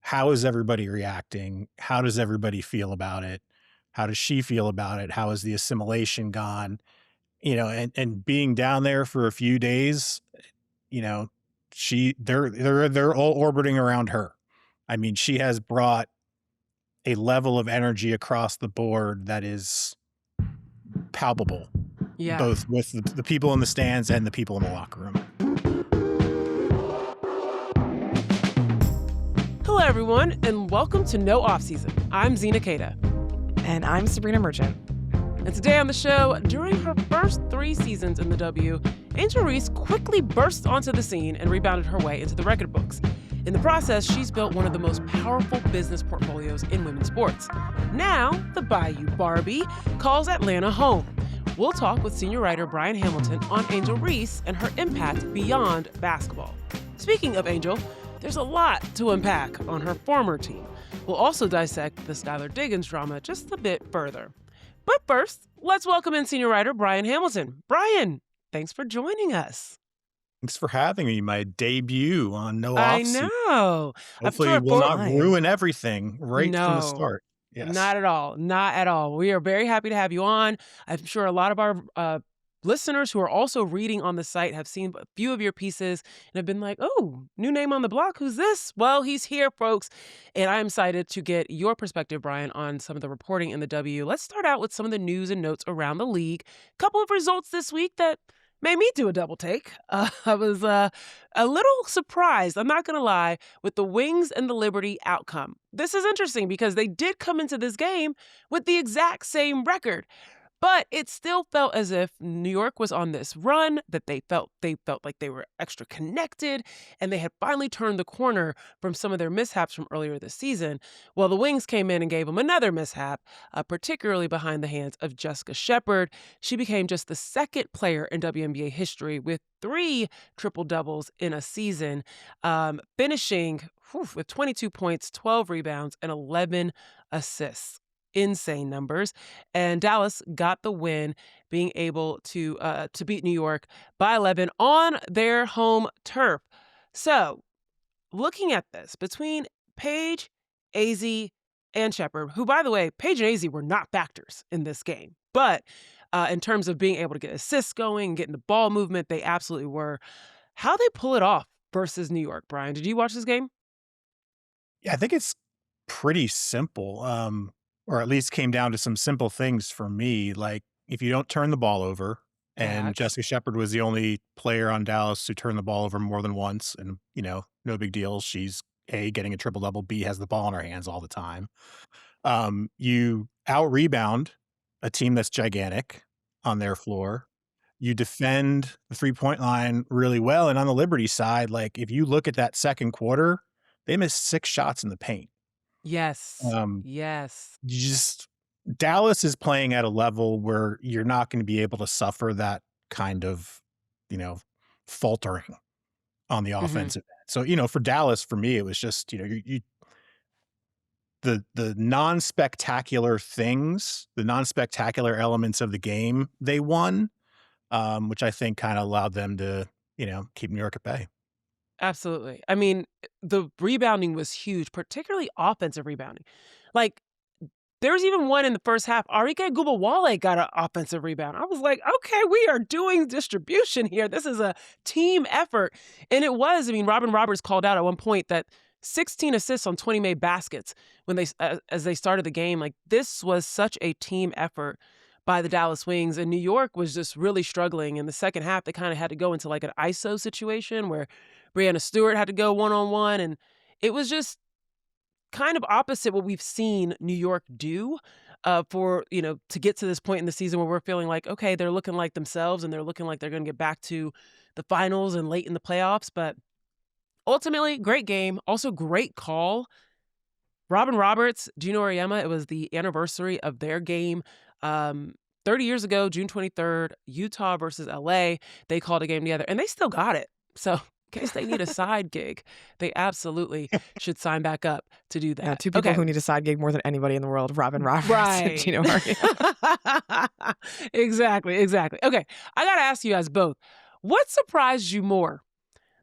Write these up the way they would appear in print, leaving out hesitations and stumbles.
how is everybody reacting? How does everybody feel about it? How does she feel about it? How has the assimilation gone? And being down there for a few days, you know, they're all orbiting around her. I mean, she has brought a level of energy across the board that is palpable, Yeah. both with the people in the stands and the people in the locker room. Hello, everyone, and welcome to No Offseason. I'm Zena Cada. And I'm Sabreena Merchant. And today on the show, during her first 3 seasons in the W, Angel Reese quickly burst onto the scene and rebounded her way into the record books. In the process, she's built one of the most powerful business portfolios in women's sports. Now, the Bayou Barbie calls Atlanta home. We'll talk with senior writer Brian Hamilton on Angel Reese and her impact beyond basketball. Speaking of Angel, there's a lot to unpack on her former team. We'll also dissect the Skylar Diggins drama just a bit further. But first, let's welcome in senior writer Brian Hamilton. Brian, thanks for joining us. Thanks for having me. My debut on No Offseason. I know. Hopefully it will not ruin everything from the start. Yes. Not at all. Not at all. We are very happy to have you on. I'm sure a lot of our listeners who are also reading on the site have seen a few of your pieces and have been like, oh, new name on the block. Who's this? Well, he's here, folks. And I'm excited to get your perspective, Brian, on some of the reporting in the W. Let's start out with some of the news and notes around the league. A couple of results this week that made me do a double take. I was a little surprised, I'm not going to lie, with the Wings and the Liberty outcome. This is interesting because they did come into this game with the exact same record. But it still felt as if New York was on this run, that they felt like they were extra connected, and they had finally turned the corner from some of their mishaps from earlier this season. Well, the Wings came in and gave them another mishap, particularly behind the hands of Jessica Shepard. She became just the second player in WNBA history with 3 triple-doubles in a season, finishing with 22 points, 12 rebounds, and 11 assists. Insane numbers. And Dallas got the win, being able to beat New York by 11 on their home turf. So, looking at this, between Paige, AZ, and Shepard, who, by the way, Paige and AZ were not factors in this game. But in terms of being able to get assists going and getting the ball movement, they absolutely were. How they pull it off versus New York, Brian? Did you watch this game? Yeah, I think it's pretty simple. Or at least came down to some simple things for me. Like, if you don't turn the ball over, and Jessica Shepard was the only player on Dallas who turned the ball over more than once, and, no big deal. She's A, getting a triple-double, B, has the ball in her hands all the time. You out-rebound a team that's gigantic on their floor. You defend the three-point line really well, and on the Liberty side, like, if you look at that second quarter, they missed 6 shots in the paint. Yes. Yes. Dallas is playing at a level where you're not going to be able to suffer that kind of, faltering on the offensive end. So, for Dallas, for me, it was just, the non-spectacular things, the non-spectacular elements of the game they won, which I think kind of allowed them to, keep New York at bay. Absolutely. I mean, the rebounding was huge, particularly offensive rebounding. Like, there was even one in the first half. Arike Gubawale got an offensive rebound. I was like, okay, we are doing distribution here. This is a team effort. And it was. I mean, Robin Roberts called out at one point that 16 assists on 20 made baskets when as they started the game. Like, this was such a team effort by the Dallas Wings, and New York was just really struggling. In the second half, they kind of had to go into like an ISO situation where Breanna Stewart had to go one-on-one, and it was just kind of opposite what we've seen New York do to get to this point in the season where we're feeling like, okay, they're looking like themselves and they're looking like they're going to get back to the finals and late in the playoffs. But ultimately, great game. Also, great call. Robin Roberts, Gino Auriemma, it was the anniversary of their game 30 years ago, June 23rd, Utah versus LA. They called a game together, and they still got it. So in case they need a side gig, they absolutely should sign back up to do that. Yeah, 2 people who need a side gig more than anybody in the world, Robin Roberts and Gino Auriemma. Exactly. Okay, I got to ask you guys both, what surprised you more?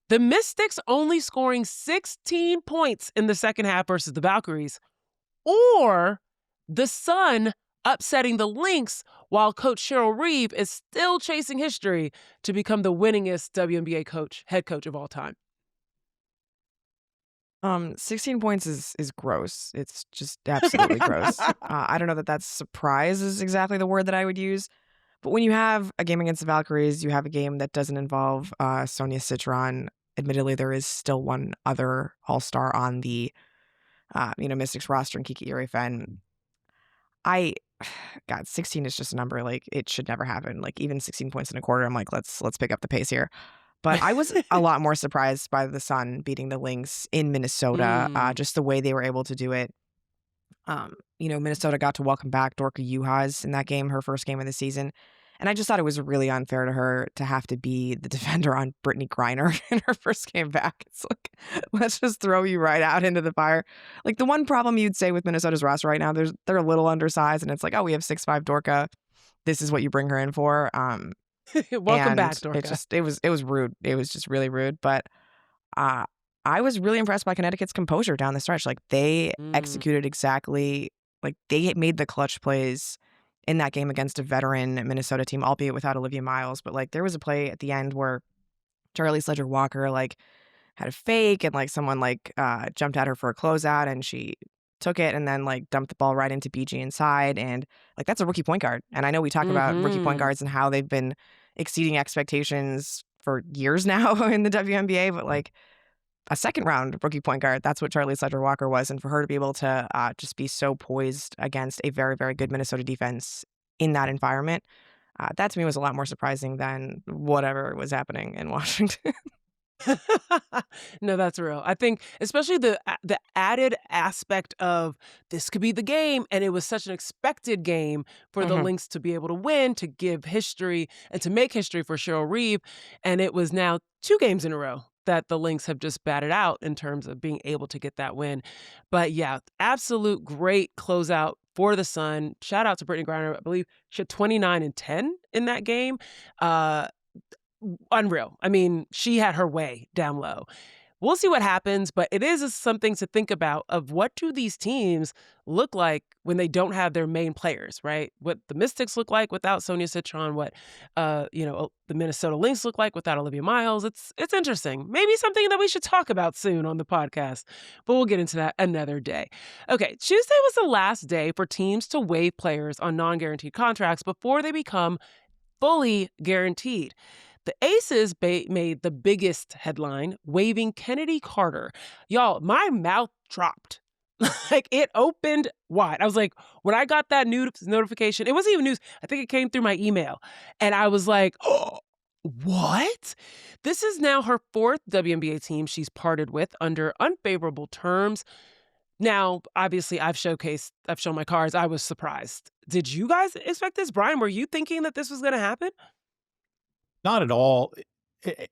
The Mystics only scoring 16 points in the second half versus the Valkyries, or the Sun upsetting the Lynx while Coach Cheryl Reeve is still chasing history to become the winningest WNBA head coach of all time. 16 points is gross. It's just absolutely gross. I don't know that surprise is exactly the word that I would use. But when you have a game against the Valkyries, you have a game that doesn't involve Sonia Citron. Admittedly, there is still one other All-Star on the Mystics roster, and Kiki Irifen. God, 16 is just a number. Like, it should never happen. Like, even 16 points in a quarter, I'm like, let's pick up the pace here. But I was a lot more surprised by the Sun beating the Lynx in Minnesota, just the way they were able to do it. Minnesota got to welcome back Dorka Juhas in that game, her first game of the season. And I just thought it was really unfair to her to have to be the defender on Brittany Griner in her first game back. It's like, let's just throw you right out into the fire. Like, the one problem you'd say with Minnesota's roster right now, they're a little undersized, and it's like, oh, we have 6'5" Dorka. This is what you bring her in for. Welcome back, Dorka. It was rude. It was just really rude. But I was really impressed by Connecticut's composure down the stretch. Like, they executed exactly, like, they made the clutch plays in that game against a veteran Minnesota team, albeit without Olivia Miles. But, like, there was a play at the end where Charlie Sledger Walker, like, had a fake, and, like, someone, like, jumped at her for a closeout, and she took it and then, like, dumped the ball right into BG inside. And, like, that's a rookie point guard. And I know we talk about rookie point guards and how they've been exceeding expectations for years now in the WNBA, but, like, a second round rookie point guard, that's what Charlie Sledger Walker was. And for her to be able to just be so poised against a very, very good Minnesota defense in that environment, that to me was a lot more surprising than whatever was happening in Washington. No, that's real. I think especially the added aspect of this could be the game, and it was such an expected game for the Lynx to be able to win, to give history and to make history for Cheryl Reeve. And it was now 2 games in a row that the Lynx have just batted out in terms of being able to get that win. But yeah, absolute great closeout for the Sun. Shout out to Brittany Griner. I believe she had 29 and 10 in that game. Unreal. I mean, she had her way down low. We'll see what happens, but it is something to think about of what do these teams look like when they don't have their main players, right? What the Mystics look like without Sonia Citron, what the Minnesota Lynx look like without Olivia Miles. It's interesting. Maybe something that we should talk about soon on the podcast, but we'll get into that another day. Okay, Tuesday was the last day for teams to waive players on non-guaranteed contracts before they become fully guaranteed. The Aces made the biggest headline, waiving Chennedy Carter. Y'all, my mouth dropped. Like, it opened wide. I was like, when I got that notification, it wasn't even news. I think it came through my email. And I was like, oh, what? This is now her 4th WNBA team she's parted with under unfavorable terms. Now, obviously, I've shown my cards. I was surprised. Did you guys expect this? Brian, were you thinking that this was going to happen? Not at all.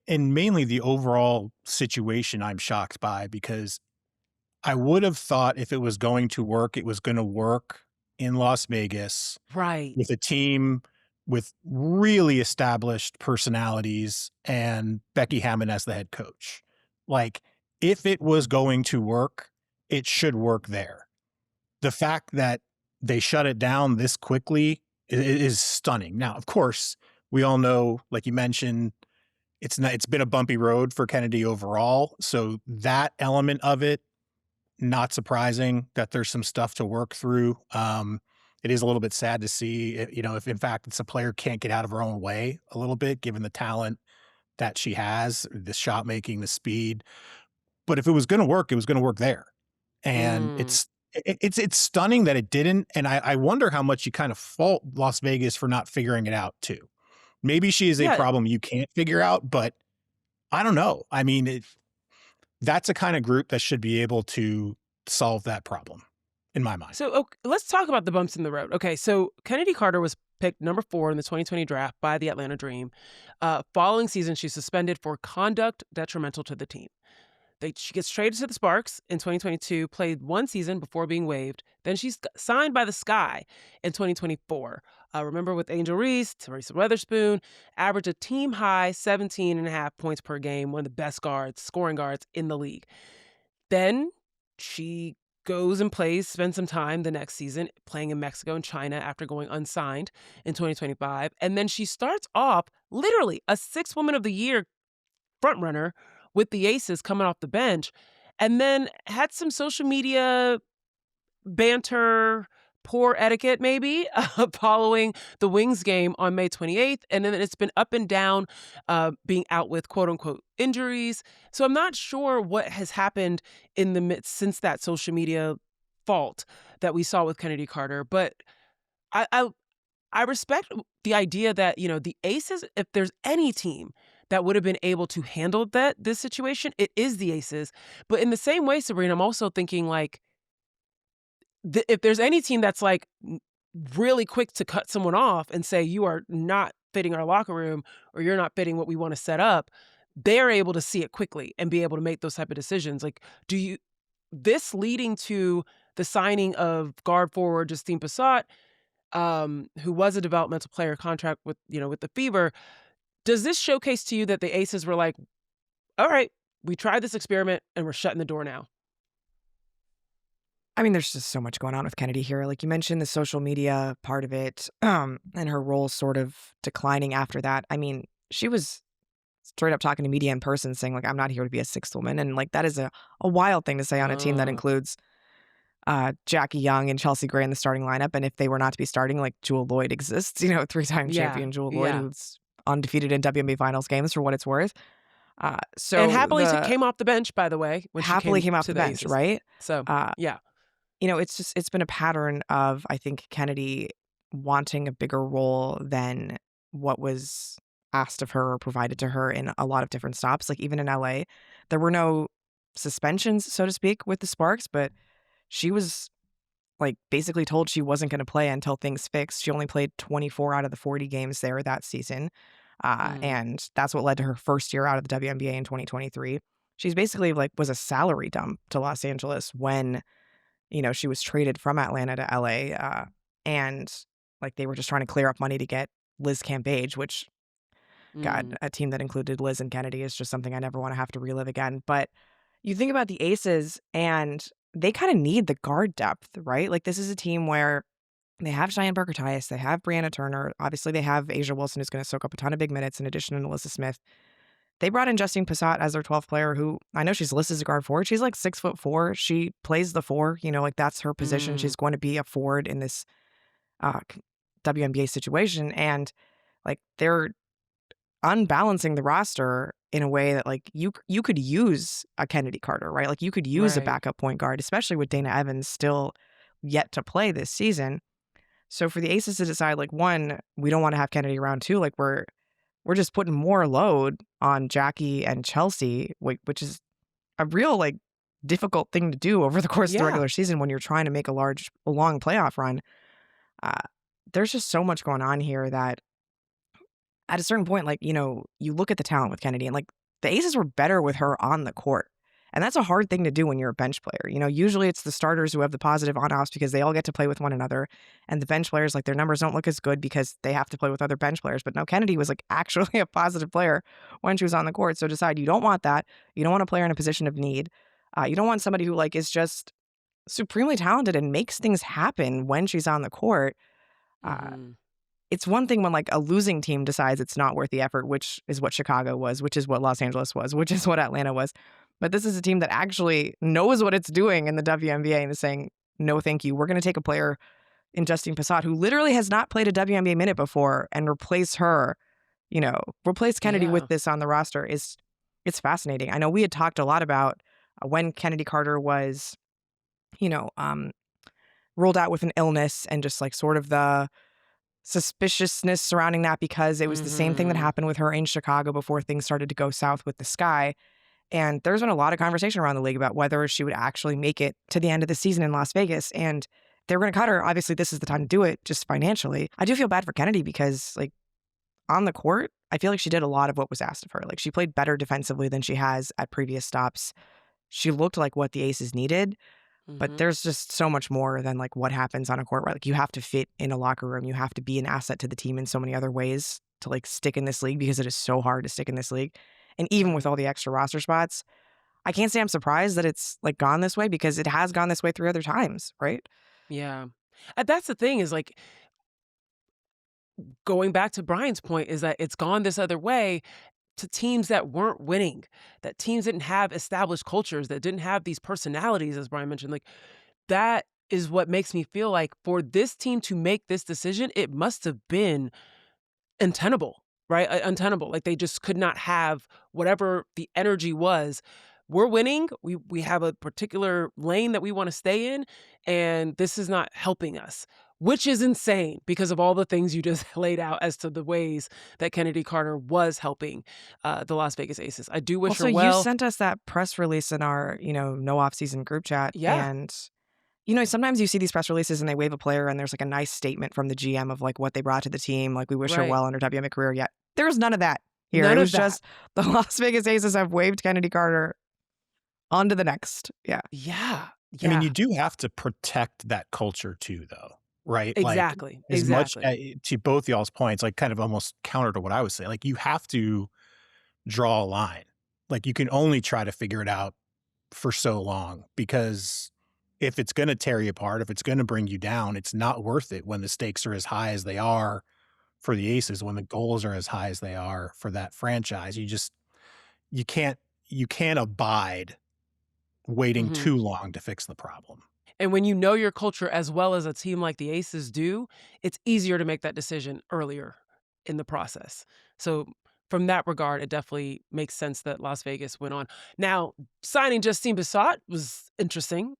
And mainly the overall situation I'm shocked by, because I would have thought if it was going to work, it was going to work in Las Vegas. Right. With a team with really established personalities and Becky Hammond as the head coach. Like, if it was going to work, it should work there. The fact that they shut it down this quickly is stunning. Now, of course, we all know, like you mentioned, it's been a bumpy road for Chennedy overall. So that element of it, not surprising that there's some stuff to work through. It is a little bit sad to see, if in fact it's a player can't get out of her own way a little bit, given the talent that she has, the shot making, the speed. But if it was going to work, it was going to work there. And it's stunning that it didn't. And I wonder how much you kind of fault Las Vegas for not figuring it out too. Maybe she is a problem you can't figure out, but I don't know. I mean, that's a kind of group that should be able to solve that problem, in my mind. So let's talk about the bumps in the road. Okay, so Chennedy Carter was picked number 4 in the 2020 draft by the Atlanta Dream. Following season, she's suspended for conduct detrimental to the team. She gets traded to the Sparks in 2022, played 1 season before being waived. Then she's signed by the Sky in 2024. Remember with Angel Reese, Teresa Weatherspoon, averaged a team high 17.5 points per game, one of the best guards, scoring guards in the league. Then she goes and spends some time the next season playing in Mexico and China after going unsigned in 2025. And then she starts off literally a Sixth Woman of the Year frontrunner with the Aces coming off the bench, and then had some social media banter, poor etiquette maybe, following the Wings game on May 28th. And then it's been up and down, being out with quote unquote injuries. So I'm not sure what has happened in the midst since that social media fault that we saw with Chennedy Carter. But I, I, I respect the idea that, the Aces, if there's any team that would have been able to handle this situation, it is the Aces. But in the same way, Sabrina, I'm also thinking like, if there's any team that's like really quick to cut someone off and say you are not fitting our locker room or you're not fitting what we want to set up, they're able to see it quickly and be able to make those type of decisions. Like, this leading to the signing of guard forward Justine Passat, who was a developmental player contract with the Fever, does this showcase to you that the Aces were like, all right, we tried this experiment and we're shutting the door now? I mean, there's just so much going on with Chennedy here. Like you mentioned, the social media part of it, and her role sort of declining after that. I mean, she was straight up talking to media in person saying, like, I'm not here to be a sixth woman. And like, that is a wild thing to say on a team that includes Jackie Young and Chelsea Gray in the starting lineup. And if they were not to be starting, like Jewel Lloyd exists, three-time champion Jewel Lloyd, who's undefeated in WNBA finals games for what it's worth. And happily came off the bench, by the way. When happily she came off the bench, Aces. right? So, yeah. It's been a pattern of, I think, Chennedy wanting a bigger role than what was asked of her or provided to her in a lot of different stops. Like even in LA, there were no suspensions, so to speak, with the Sparks, but she was like basically told she wasn't going to play until things fixed. She only played 24 out of the 40 games there that season. And that's what led to her first year out of the WNBA in 2023. She's basically like was a salary dump to Los Angeles when she was traded from Atlanta to LA, and like they were just trying to clear up money to get Liz Cambage, which, God, a team that included Liz and Kennedy is just something I never want to have to relive again. But you think about the Aces, and they kind of need the guard depth, right? Like this is a team where they have Cheyenne Parker-Tyus, they have Brianna Turner, obviously they have Asia Wilson, who's going to soak up a ton of big minutes in addition to Alyssa Smith. They brought in Justine Passat as their 12th player, who I know she's listed as a guard forward. She's like 6'4". She plays the 4, like that's her position. She's going to be a forward in this WNBA situation. And like they're unbalancing the roster in a way that like you could use a Chennedy Carter, right? Like you could use a backup point guard, especially with Dana Evans still yet to play this season. So for the Aces to decide like, one, we don't want to have Chennedy around, two, like we're just putting more load on Jackie and Chelsea, which is a real like difficult thing to do over the course of the regular season when you're trying to make a long playoff run. There's just so much going on here that at a certain point, like, you look at the talent with Chennedy and like the Aces were better with her on the court. And that's a hard thing to do when you're a bench player. Usually it's the starters who have the positive on-offs because they all get to play with one another. And the bench players, like their numbers don't look as good because they have to play with other bench players. But no, Chennedy was like actually a positive player when she was on the court. So decide you don't want that. You don't want a player in a position of need. You don't want somebody who like is just supremely talented and makes things happen when she's on the court. It's one thing when like a losing team decides it's not worth the effort, which is what Chicago was, which is what Los Angeles was, which is what Atlanta was. But this is a team that actually knows what it's doing in the WNBA and is saying, no, thank you. We're going to take a player in Justine Passat who literally has not played a WNBA minute before and replace her, replace Chennedy with this on the roster. It's fascinating. I know we had talked a lot about when Chennedy Carter was, ruled out with an illness and just like sort of the suspiciousness surrounding that because it was the same thing that happened with her in Chicago before things started to go south with the Sky. And there's been a lot of conversation around the league about whether she would actually make it to the end of the season in Las Vegas. And they were going to cut her. Obviously, this is the time to do it, just financially. I do feel bad for Chennedy because, like, on the court, I feel like she did a lot of what was asked of her. Like, she played better defensively than she has at previous stops. She looked like what the Aces needed. But there's just so much more than like what happens on a court, right? Like you have to fit in a locker room. You have to be an asset to the team in so many other ways to like stick in this league because it is so hard to stick in this league. And even with all the extra roster spots, I can't say I'm surprised that it's like gone this way because it has gone this way 3 other times, right? Yeah. And that's the thing is like going back to Brian's point is that it's gone this other way to teams that weren't winning, that teams didn't have established cultures, that didn't have these personalities, as Brian mentioned. Like that is what makes me feel like for this team to make this decision, it must have been untenable, right? Untenable. Like they just could not have whatever the energy was. We're winning. We have a particular lane that we want to stay in, and this is not helping us, which is insane because of all the things you just laid out as to the ways that Chennedy Carter was helping the Las Vegas Aces. I do wish Also, her you well. sent us that press release in our, no off-season group chat. Yeah. And, sometimes you see these press releases and they wave a player and there's like a nice statement from the GM of like what they brought to the team. Like, we wish her Right. well in her WNBA career. Yet there's none of that here. None It of was that. just the Las Vegas Aces have waived Chennedy Carter. On to the next. Yeah. Yeah. I mean, Yeah. you do have to protect that culture too, though, right? Exactly. Like, as much Exactly. to both y'all's points, like kind of almost counter to what I was saying. Like, you have to draw a line. Like, you can only try to figure it out for so long because if it's going to tear you apart, if it's going to bring you down, it's not worth it when the stakes are as high as they are for the Aces, when the goals are as high as they are for that franchise. You can't abide waiting Mhm. too long to fix the problem. And when you know your culture as well as a team like the Aces do, it's easier to make that decision earlier in the process. So from that regard, it definitely makes sense that Las Vegas went on. Now, signing Justine Bissott was interesting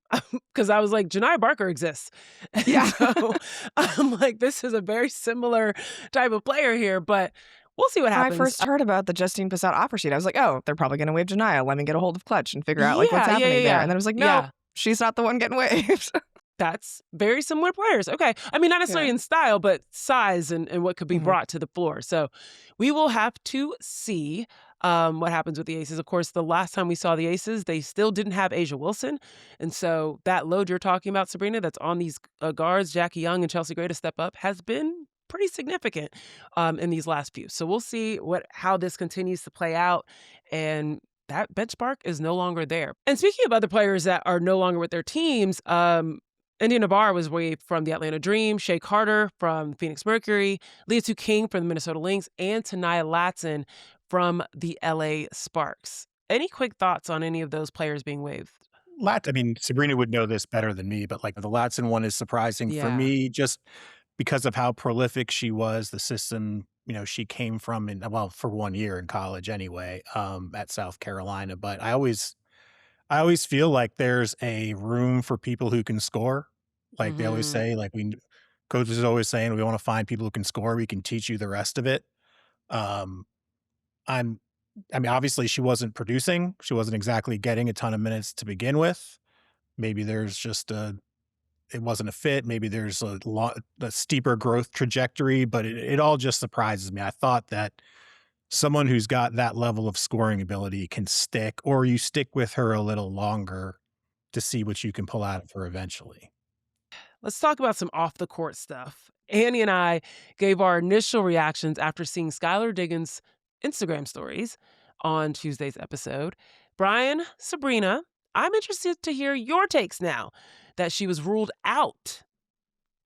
because I was like, Janai Barker exists. And Yeah. so I'm like, this is a very similar type of player here, but we'll see what When I happens. first heard about the Justine Passat offer sheet, I was like, oh, they're probably going to waive Janiyah. Let me get a hold of Clutch and figure out like what's happening there. And then I was like, no, Yeah. she's not the one getting waived. That's very similar players. Okay. I mean, not necessarily Yeah. in style, but size and what could be brought to the floor. So we will have to see what happens with the Aces. Of course, the last time we saw the Aces, they still didn't have Asia Wilson. And so that load you're talking about, Sabreena, that's on these guards, Jackie Young and Chelsea Gray to step up, has been pretty significant in these last few. So we'll see how this continues to play out. And that bench spark is no longer there. And speaking of other players that are no longer with their teams, India Navarre was waived from the Atlanta Dream, Shea Carter from Phoenix Mercury, Leah Tu King from the Minnesota Lynx, and Tanaya Latson from the LA Sparks. Any quick thoughts on any of those players being waived? I mean, Sabreena would know this better than me, but like the Latson one is surprising for Yeah. me just because of how prolific she was, the system, she came from for 1 year in college anyway, at South Carolina. But I always feel like there's a room for people who can score. Like they always say, like coaches are always saying, we want to find people who can score. We can teach you the rest of it. Um, I'm, I mean, obviously she wasn't producing. She wasn't exactly getting a ton of minutes to begin with. Maybe there's just it wasn't a fit. Maybe there's a steeper growth trajectory, but it all just surprises me. I thought that someone who's got that level of scoring ability can stick, or you stick with her a little longer to see what you can pull out of her eventually. Let's talk about some off the court stuff. Annie and I gave our initial reactions after seeing Skylar Diggins' Instagram stories on Tuesday's episode. Brian, Sabreena, I'm interested to hear your takes now that she was ruled out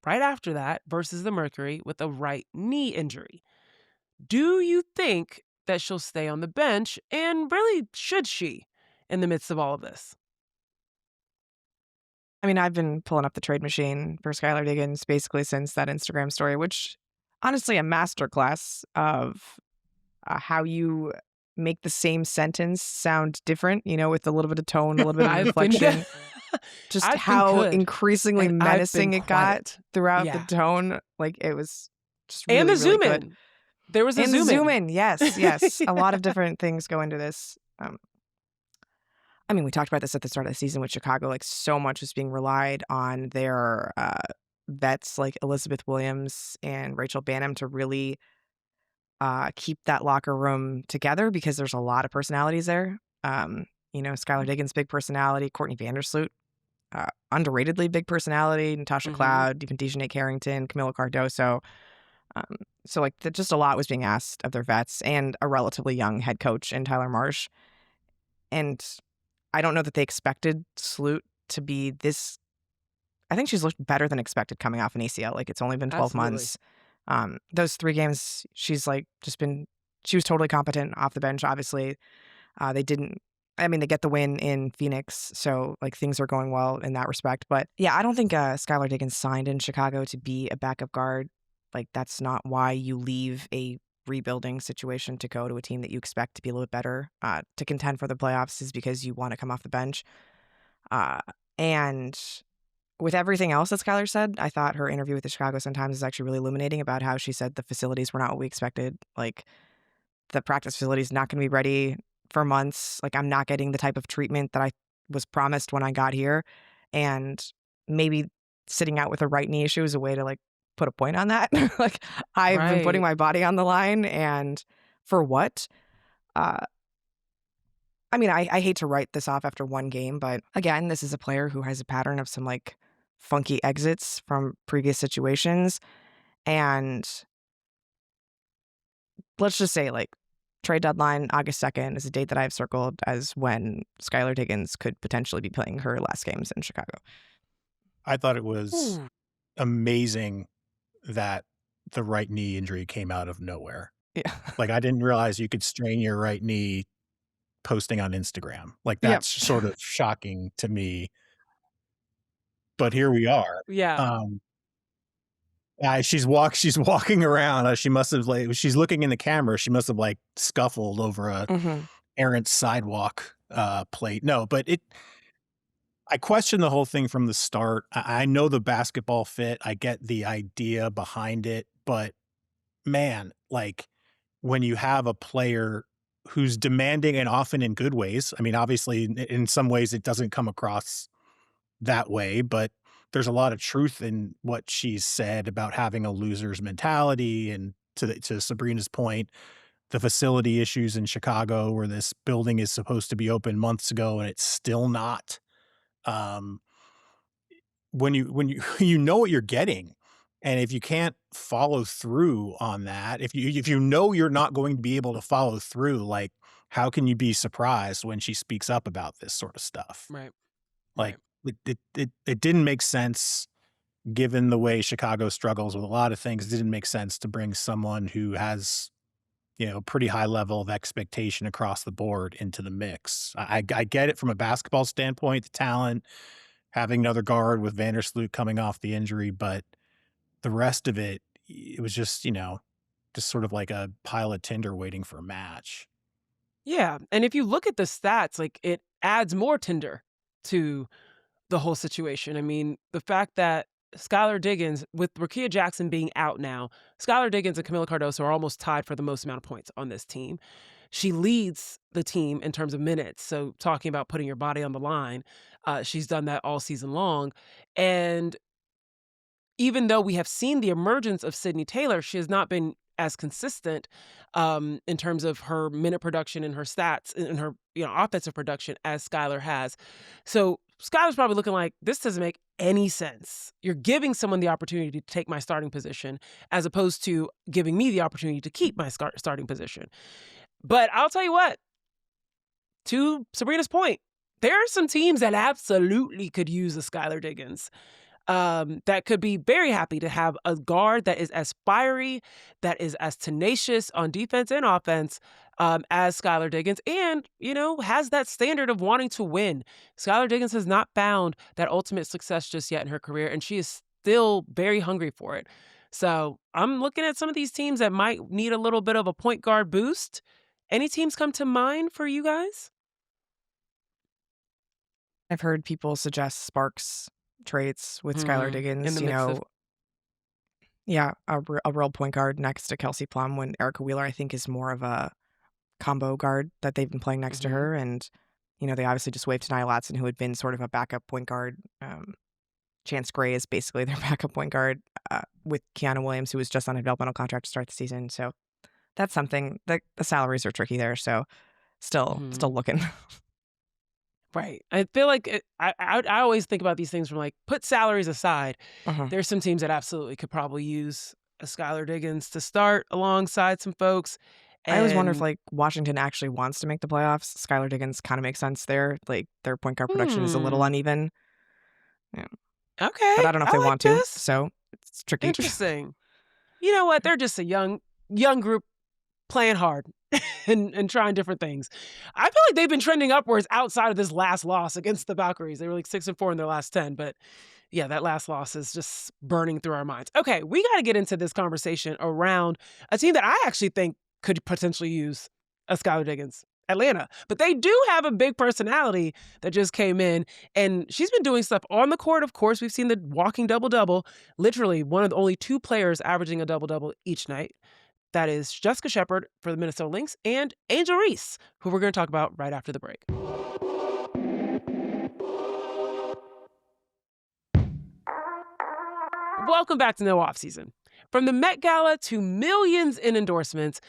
right after that versus the Mercury with a right knee injury. Do you think that she'll stay on the bench, and really should she in the midst of all of this? I mean, I've been pulling up the trade machine for Skylar Diggins basically since that Instagram story, which honestly a masterclass of how you make the same sentence sound different, with a little bit of tone, a little bit of I've been inflection. Just I've been how good, increasingly and I've menacing been it got quiet. throughout Yeah. the tone. Like it was just really, And the really zoom good. in. There was a And the zoom zoom in. in, yes. A lot of Yeah. different things go into this. I mean, we talked about this at the start of the season with Chicago. Like so much is being relied on their vets like Elizabeth Williams and Rachel Banham to really keep that locker room together because there's a lot of personalities there. Skylar Diggins, big personality. Courtney Vandersloot, underratedly big personality, Natasha Mhm. Cloud, even Dejanay Carrington, Camila Cardoso. Um, so like just a lot was being asked of their vets and a relatively young head coach in Tyler Marsh. And I don't know that they expected Sloot to be this. I think she's looked better than expected coming off an ACL. Like it's only been 12 Absolutely. months. Those 3 games, she's like just been. She was totally competent off the bench. Obviously, they didn't. I mean, they get the win in Phoenix, so like things are going well in that respect. But yeah, I don't think Skylar Diggins signed in Chicago to be a backup guard. Like that's not why you leave a rebuilding situation to go to a team that you expect to be a little bit better to contend for the playoffs is because you want to come off the bench. Uh, and with everything else that Skylar said, I thought her interview with the Chicago Sun-Times is actually really illuminating about how she said the facilities were not what we expected. Like the practice facility is not going to be ready for months. Like I'm not getting the type of treatment that I was promised when I got here. And maybe sitting out with a right knee issue is a way to like put a point on that. Like I've been putting Right. my body on the line and for what? Uh, I mean, I hate to write this off after one game, but again, this is a player who has a pattern of some like funky exits from previous situations. And let's just say, like, trade deadline, August 2nd, is a date that I've circled as when Skylar Diggins could potentially be playing her last games in Chicago. I thought it was Ooh. amazing that the right knee injury came out of nowhere. Yeah. Like, I didn't realize you could strain your right knee posting on Instagram. Like, Yep. that's sort of shocking to me, but here we are. Yeah. Um, she's walking around, she must have, like she's looking in the camera, she must have, like, scuffled over a Hmm. errant sidewalk, plate. No, but I questioned the whole thing from the start. I know the basketball fit, I get the idea behind it, but man, like, when you have a player who's demanding and often in good ways, I mean, obviously, in some ways, it doesn't come across that way, but there's a lot of truth in what she's said about having a loser's mentality, and to Sabrina's point, the facility issues in Chicago where this building is supposed to be open months ago and it's still not. Um, when you you know what you're getting, and if you can't follow through on that, if you know you're not going to be able to follow through, like, how can you be surprised when she speaks up about this sort of stuff? Right. Like, Right. it didn't make sense given the way Chicago struggles with a lot of things. It didn't make sense to bring someone who has, pretty high level of expectation across the board into the mix. I get it from a basketball standpoint, the talent, having another guard with Vandersloot coming off the injury, but the rest of it, it was just sort of like a pile of tinder waiting for a match. Yeah. And if you look at the stats, like it adds more tinder to the whole situation. I mean, the fact that Skylar Diggins, with Rakia Jackson being out now, Skylar Diggins and Camila Cardoso are almost tied for the most amount of points on this team. She leads the team in terms of minutes. So, talking about putting your body on the line, she's done that all season long. And even though we have seen the emergence of Sydney Taylor, she has not been as consistent in terms of her minute production and her stats and her offensive production as Skylar has. So Skylar's probably looking like this doesn't make any sense. You're giving someone the opportunity to take my starting position as opposed to giving me the opportunity to keep my starting position. But I'll tell you what, to Sabrina's point, there are some teams that absolutely could use a Skylar Diggins that could be very happy to have a guard that is as fiery, that is as tenacious on defense and offense as Skylar Diggins, and, has that standard of wanting to win. Skylar Diggins has not found that ultimate success just yet in her career, and she is still very hungry for it. So I'm looking at some of these teams that might need a little bit of a point guard boost. Any teams come to mind for you guys? I've heard people suggest Sparks trades with Skylar In Diggins, the midst of. yeah, a real point guard next to Kelsey Plum when Erica Wheeler, I think, is more of a combo guard that they've been playing next to Mhm. her. And, they obviously just waived Tania Latson, who had been sort of a backup point guard. Chance Gray is basically their backup point guard with Kiana Williams, who was just on a developmental contract to start the season. So that's something. The salaries are tricky there. So still Mhm. looking. Right. I feel like I always think about these things from like put salaries aside. Mhm. There's some teams that absolutely could probably use a Skylar Diggins to start alongside some folks. I always wonder if, And like, Washington actually wants to make the playoffs. Skylar Diggins kinda makes sense there, like, their point guard production is a little hmm, uneven, yeah, but okay, I don't know if I they like want to, this. so it's tricky. Interesting. You know what? They're just a young group playing hard and trying different things. I feel like they've been trending upwards outside of this last loss against the Valkyries. They were like 6-4 in their last 10, but yeah, that last loss is just burning through our minds. Okay, we got to get into this conversation around a team that I actually think could potentially use a Skylar Diggins. Atlanta. But they do have a big personality that just came in, and she's been doing stuff on the court. Of course, we've seen the walking double-double, literally one of the only two players averaging a double-double each night. That is Jessica Shepard for the Minnesota Lynx and Angel Reese, who we're going to talk about right after the break. Welcome back to No Offseason. From the Met Gala to millions in endorsements,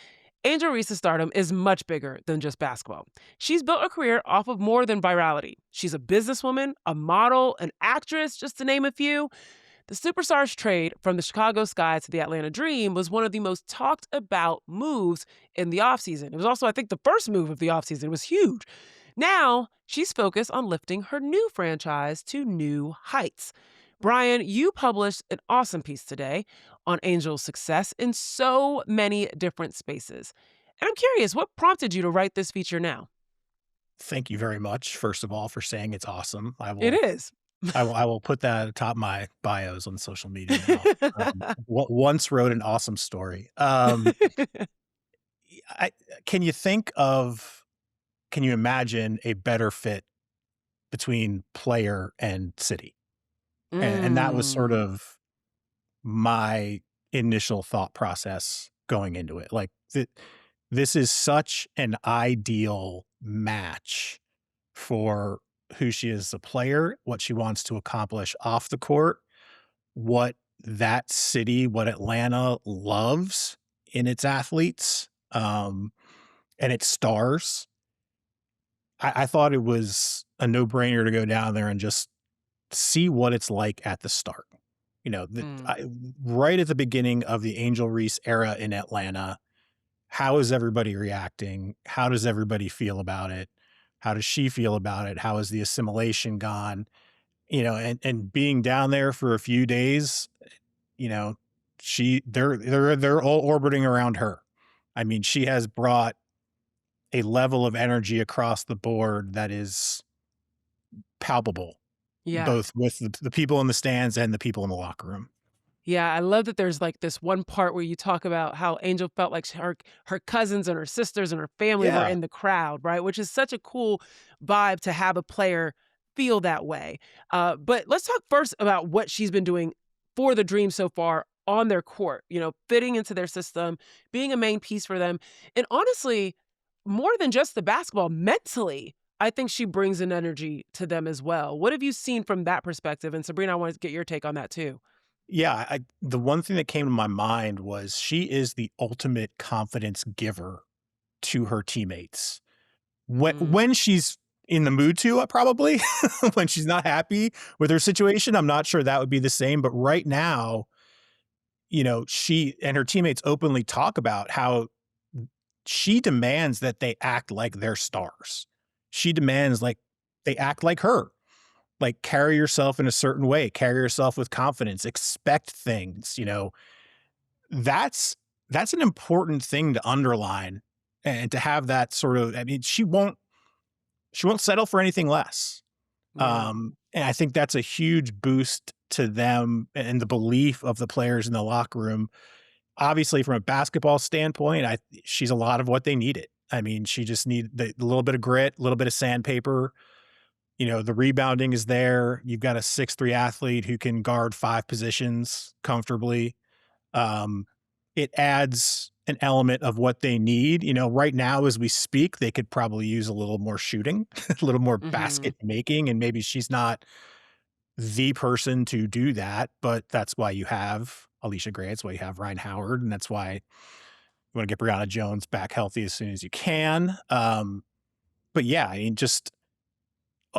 Angel Reese's stardom is much bigger than just basketball. She's built a career off of more than virality. She's a businesswoman, a model, an actress, just to name a few. The superstar's trade from the Chicago Sky to the Atlanta Dream was one of the most talked about moves in the offseason. It was also, I think, the first move of the offseason. It was huge. Now, she's focused on lifting her new franchise to new heights. Brian, you published an awesome piece today on Angel's success in so many different spaces. And I'm curious, what prompted you to write this feature now? Thank you very much, first of all, for saying it's awesome. It is. I will put that atop my bios on social media now. Once wrote an awesome story. I can you think of can you imagine a better fit between player and city? And that was sort Mm. of my initial thought process going into it. Like, this is such an ideal match for who she is as a player, what she wants to accomplish off the court, what that city, what Atlanta loves in its athletes, and its stars. I thought it was a no-brainer to go down there and just see what it's like at the start. You know, Mm. right at the beginning of the Angel Reese era in Atlanta, how is everybody reacting? How does everybody feel about it? How does she feel about it? How has the assimilation gone? You know, and being down there for a few days, you know, they're all orbiting around her. I mean, she has brought a level of energy across the board that is palpable, Yeah. both with the people in the stands and the people in the locker room. Yeah, I love that there's like this one part where you talk about how Angel felt like her cousins and her sisters and her family were Yeah. in the crowd, right? Which is such a cool vibe to have a player feel that way. But let's talk first about what she's been doing for the Dream so far on their court. You know, fitting into their system, being a main piece for them, and honestly, more than just the basketball, mentally. I think she brings an energy to them as well. What have you seen from that perspective? And Sabrina, I wanted to get your take on that too. Yeah, the one thing that came to my mind was she is the ultimate confidence giver to her teammates. Mm. When she's in the mood to, probably. When she's not happy with her situation, I'm not sure that would be the same, but right now, you know, she and her teammates openly talk about how she demands that they act like they're stars. She demands like they act like her. Like, carry yourself in a certain way, carry yourself with confidence, expect things, you know. That's that's an important thing to underline and to have that sort of, I mean, she won't settle for anything less. Yeah. And I think that's a huge boost to them and the belief of the players in the locker room. Obviously, from a basketball standpoint, she's a lot of what they needed. I mean, she just need a little bit of grit, a little bit of sandpaper. You know, the rebounding is there. You've got a 6'3" athlete who can guard 5 positions comfortably. Um, it adds an element of what they need. You know, right now as we speak, they could probably use a little more shooting, a little more Mhm. basket making, and maybe she's not the person to do that, but that's why you have Alicia Gray. That's why you have Ryan Howard, and that's why you want to get Brianna Jones back healthy as soon as you can. But yeah, I mean, just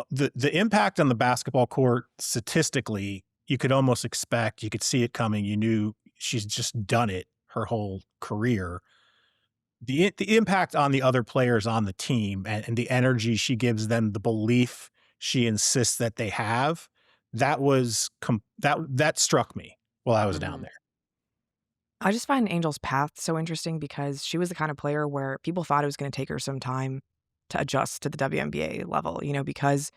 The impact on the basketball court statistically, you could almost expect, you could see it coming. You knew she's just done it her whole career. The impact on the other players on the team and the energy she gives them, the belief she insists that they have, that struck me while I was down Mhm. there. I just find Angel's path so interesting because she was the kind of player where people thought it was going to take her some time to adjust to the WNBA level, because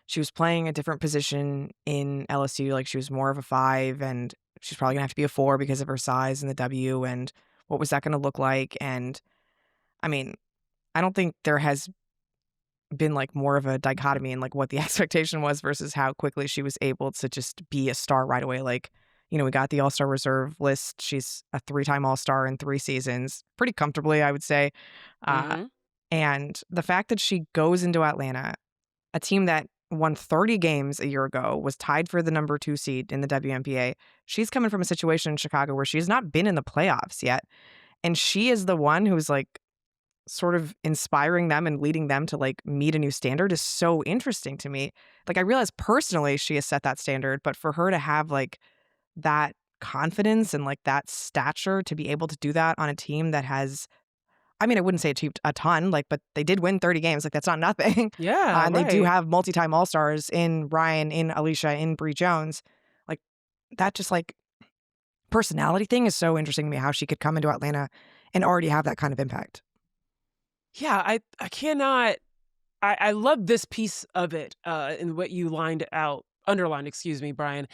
she was playing a different position in LSU. Like she was more of a five, and she's probably gonna have to be a four because of her size in the W. And what was that going to look like? And I mean, I don't think there has been like more of a dichotomy in like what the expectation was versus how quickly she was able to just be a star right away. Like, we got the All-Star reserve list. She's a three-time All-Star in 3 seasons, pretty comfortably, I would say. Uh, Mhm. and the fact that she goes into Atlanta, a team that won 30 games a year ago, was tied for the number 2 seed in the WNBA. She's coming from a situation in Chicago where she has not been in the playoffs yet. And she is the one who's like sort of inspiring them and leading them to like meet a new standard is so interesting to me. Like I realize personally she has set that standard, but for her to have like that confidence and like that stature to be able to do that on a team that has, I mean, I wouldn't say achieved a ton, like, but they did win 30 games. Like that's not nothing. Yeah, And they do right. have multi-time all-stars in Ryan, in Alicia, in Bree Jones. Like that just like personality thing is so interesting to me how she could come into Atlanta and already have that kind of impact. Yeah, I cannot I love this piece of it, in what you underlined, excuse me, Brian.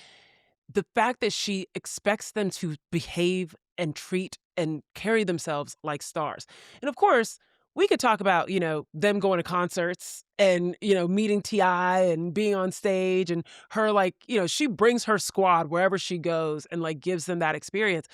The fact that she expects them to behave and treat and carry themselves like stars. And of course, we could talk about, them going to concerts and, meeting T.I. and being on stage and her like, she brings her squad wherever she goes and like gives them that experience.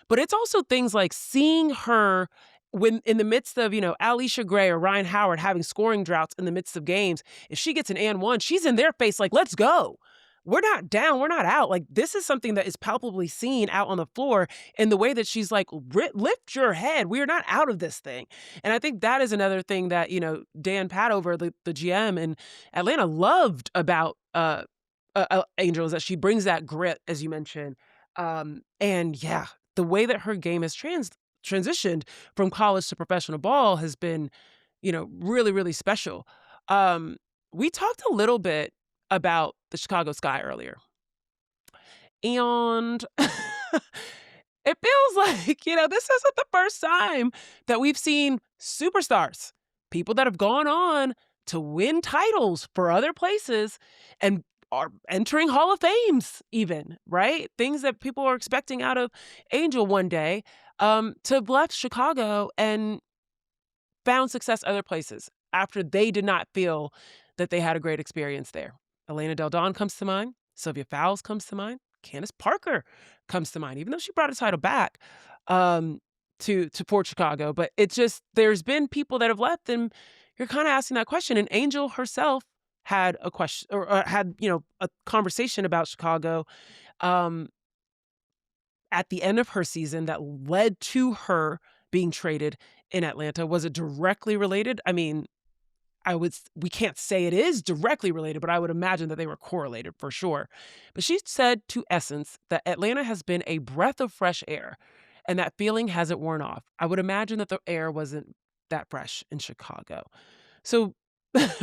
But it's also things like seeing her when in the midst of, Alicia Gray or Ryan Howard having scoring droughts in the midst of games, if she gets an and one, she's in their face like, let's go. We're not down, we're not out. Like this is something that is palpably seen out on the floor in the way that she's like, lift your head. We are not out of this thing. And I think that is another thing that, Dan Padover, the GM in Atlanta, loved about Angel is that she brings that grit, as you mentioned. And yeah, the way that her game has transitioned from college to professional ball has been, really, really special. Um, we talked a little bit about the Chicago Sky earlier. And it feels like, this isn't the first time that we've seen superstars, people that have gone on to win titles for other places and are entering Hall of Fames even, right? Things that people are expecting out of Angel one day, to have left Chicago and found success other places after they did not feel that they had a great experience there. Elena Del Don comes to mind. Sylvia Fowles comes to mind. Candace Parker comes to mind, even though she brought a title back, um, to Port Chicago. But it's just there's been people that have left, and you're kind of asking that question. And Angel herself had a question or had a conversation about Chicago, um, at the end of her season that led to her being traded in Atlanta. Was it directly related? I mean, we can't say it is directly related, but I would imagine that they were correlated for sure. But she said to Essence that Atlanta has been a breath of fresh air and that feeling hasn't worn off. I would imagine that the air wasn't that fresh in Chicago. So,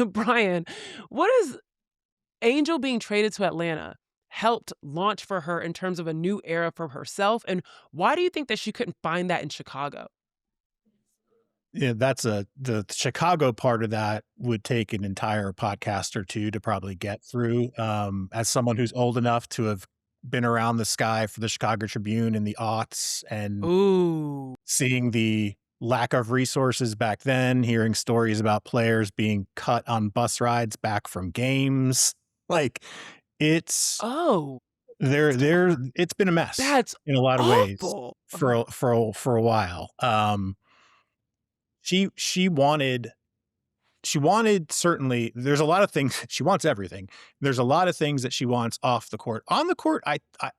Brian, what is Angel being traded to Atlanta helped launch for her in terms of a new era for herself? And why do you think that she couldn't find that in Chicago? Yeah, the Chicago part of that would take an entire podcast or two to probably get through. As someone who's old enough to have been around the sky for the Chicago Tribune in the aughts and Ooh. seeing the lack of resources back then, hearing stories about players being cut on bus rides back from games. Like it's Oh, it's been a mess that's in a lot of ways awful. for a while. She she wanted she wanted certainly there's a lot of things she wants everything. There's a lot of things that she wants off the court. On the court,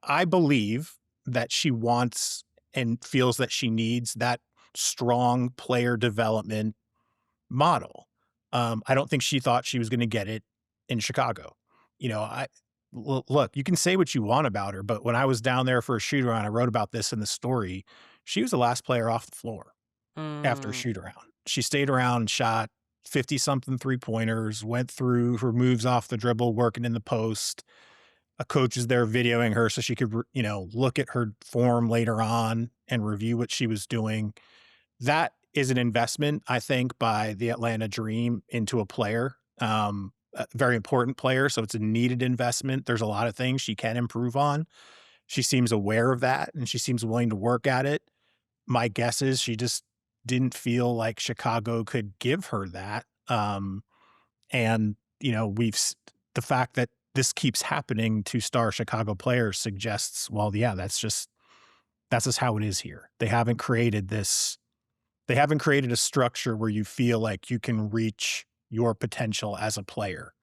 I believe that she wants and feels that she needs that strong player development model. I don't think she thought she was going to get it in Chicago. You know, look, you can say what you want about her, but when I was down there for a shoot around, I wrote about this in the story. She was the last player off the floor after a Mm. shoot around. She stayed around, shot 50 something 3-pointers, went through her moves off the dribble, working in the post. A coach is there videoing her so she could, look at her form later on and review what she was doing. That is an investment, I think, by the Atlanta Dream into a player, a very important player. So it's a needed investment. There's a lot of things she can improve on. She seems aware of that and she seems willing to work at it. My guess is she just didn't feel like Chicago could give her that. And, the fact that this keeps happening to star Chicago players suggests, well, yeah, that's just how it is here. They haven't created a structure where you feel like you can reach your potential as a player,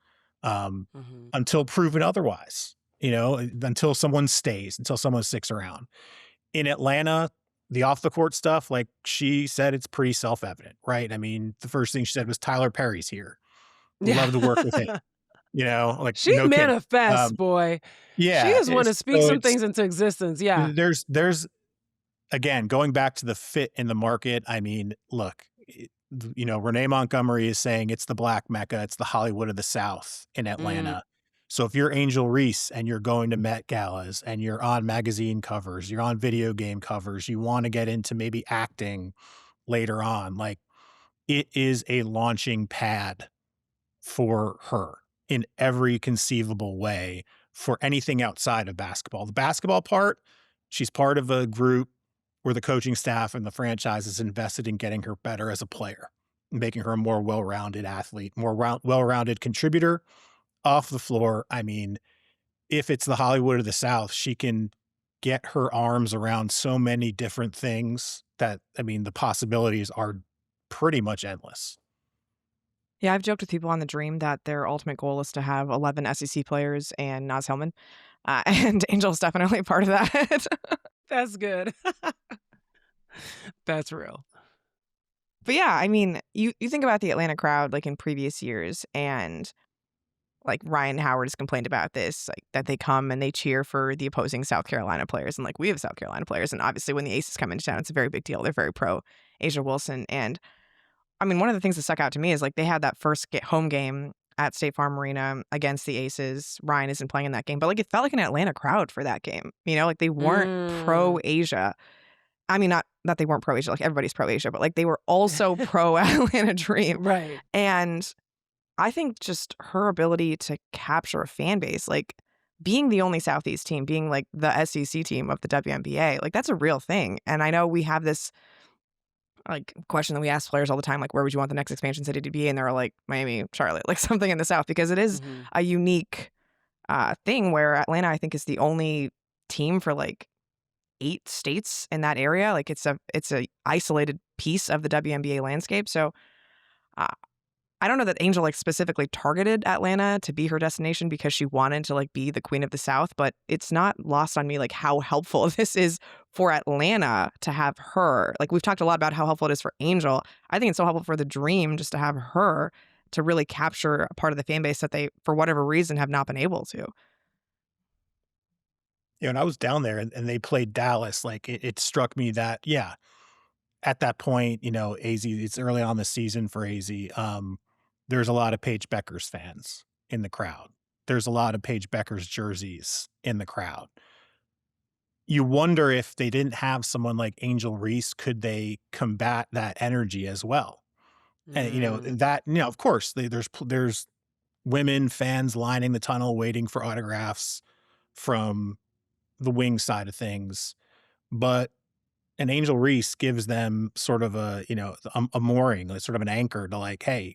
um, Mhm. until proven otherwise, until someone stays, until someone sticks around. In Atlanta, the off the court stuff, like she said, it's pretty self-evident, right? I mean, the first thing she said was Tyler Perry's here. Would Yeah. love to work with him, like She no kidding. manifests, Um, boy. She yeah, is one to speak so some things into existence, yeah. there's again, going back to the fit in the market, I mean, look, Renee Montgomery is saying it's the Black Mecca, it's the Hollywood of the South in Mm. Atlanta. So if you're Angel Reese and you're going to Met galas and you're on magazine covers, you're on video game covers, you want to get into maybe acting later on, like it is a launching pad for her in every conceivable way for anything outside of basketball. The basketball part, she's part of a group where the coaching staff and the franchise is invested in getting her better as a player, making her a more well-rounded athlete, well-rounded contributor off the floor. I mean, if it's the Hollywood of the South, she can get her arms around so many different things that, I mean, the possibilities are pretty much endless. Yeah, I've joked with people on the Dream that their ultimate goal is to have 11 SEC players and Naz Hillman, and Angel's definitely a part of that. That's good. That's real. But yeah, I mean, you think about the Atlanta crowd like in previous years, and like Ryan Howard has complained about this, like that they come and they cheer for the opposing South Carolina players, and like we have South Carolina players, and obviously when the Aces come into town, it's a very big deal. They're very pro Asia Wilson, and I mean, one of the things that stuck out to me is like they had that first home game at State Farm Arena against the Aces. Ryan isn't playing in that game, but like it felt like an Atlanta crowd for that game. Like they weren't pro Mm. Asia. I mean, not that they weren't pro Asia, like everybody's pro Asia, but like they were also pro Atlanta Dream. Right. And I think just her ability to capture a fan base, like being the only Southeast team, being like the SEC team of the WNBA, like that's a real thing. And I know we have this like question that we ask players all the time, like where would you want the next expansion city to be? And they're like Miami, Charlotte, like something in the South, because it is Mhm. a unique thing where Atlanta, I think, is the only team for like 8 states in that area. Like it's a isolated piece of the WNBA landscape. So uh, I don't know that Angel like specifically targeted Atlanta to be her destination because she wanted to like be the queen of the South, but it's not lost on me like how helpful this is for Atlanta to have her. Like we've talked a lot about how helpful it is for Angel. I think it's so helpful for the Dream just to have her to really capture a part of the fan base that they, for whatever reason, have not been able to. And I was down there and they played Dallas, like, it struck me that, yeah, at that point, AZ, it's early on the season for AZ, there's a lot of Paige Beckers fans in the crowd. There's a lot of Paige Beckers jerseys in the crowd. You wonder if they didn't have someone like Angel Reese, could they combat that energy as well? And, Mm. of course, there's women fans lining the tunnel waiting for autographs from the wing side of things, but an Angel Reese gives them sort of a mooring, like sort of an anchor to like, hey,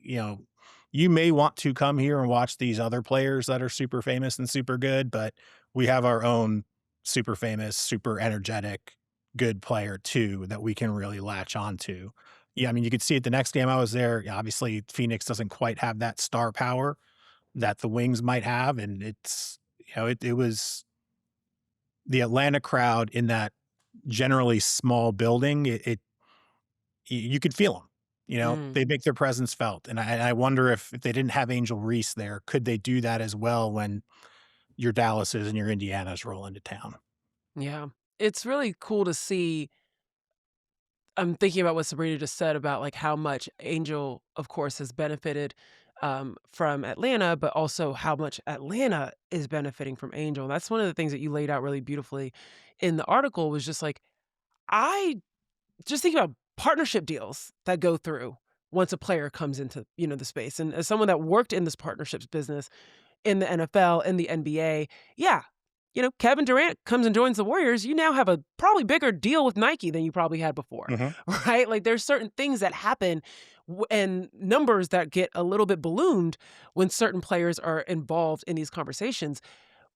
you may want to come here and watch these other players that are super famous and super good, but we have our own super famous, super energetic, good player too that we can really latch on to. Yeah, I mean, you could see it the next game I was there. Yeah, obviously, Phoenix doesn't quite have that star power that the Wings might have, and it was the Atlanta crowd in that generally small building, you could feel them. Mm. They make their presence felt. And I wonder if they didn't have Angel Reese there, could they do that as well when your Dallases and your Indianas roll into town? Yeah. It's really cool to see. I'm thinking about what Sabrina just said about like how much Angel, of course, has benefited from Atlanta, but also how much Atlanta is benefiting from Angel. And that's one of the things that you laid out really beautifully in the article was just like, I just think about partnership deals that go through once a player comes into, the space. And as someone that worked in this partnerships business in the NFL, in the NBA, yeah, Kevin Durant comes and joins the Warriors, you now have a probably bigger deal with Nike than you probably had before, Mhm. right? Like there's certain things that happen and numbers that get a little bit ballooned when certain players are involved in these conversations.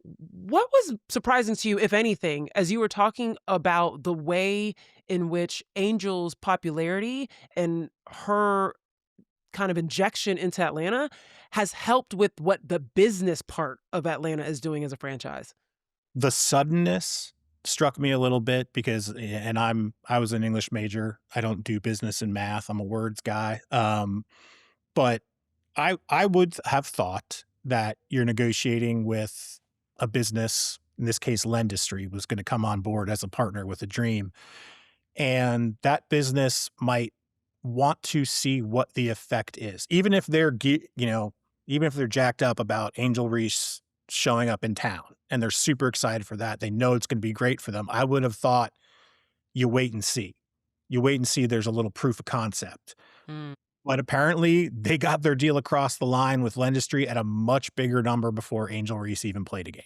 What was surprising to you, if anything, as you were talking about the way in which Angel's popularity and her kind of injection into Atlanta has helped with what the business part of Atlanta is doing as a franchise? The suddenness struck me a little bit because and I was an English major. I don't do business and math. I'm a words guy. But I would have thought that you're negotiating with a business, in this case, Lendistry, was gonna come on board as a partner with a dream, and that business might want to see what the effect is. Even if they're jacked up about Angel Reese showing up in town and they're super excited for that, they know it's gonna be great for them. I would have thought you wait and see. You wait and see there's a little proof of concept. Mm, But apparently, they got their deal across the line with Lendistry at a much bigger number before Angel Reese even played a game.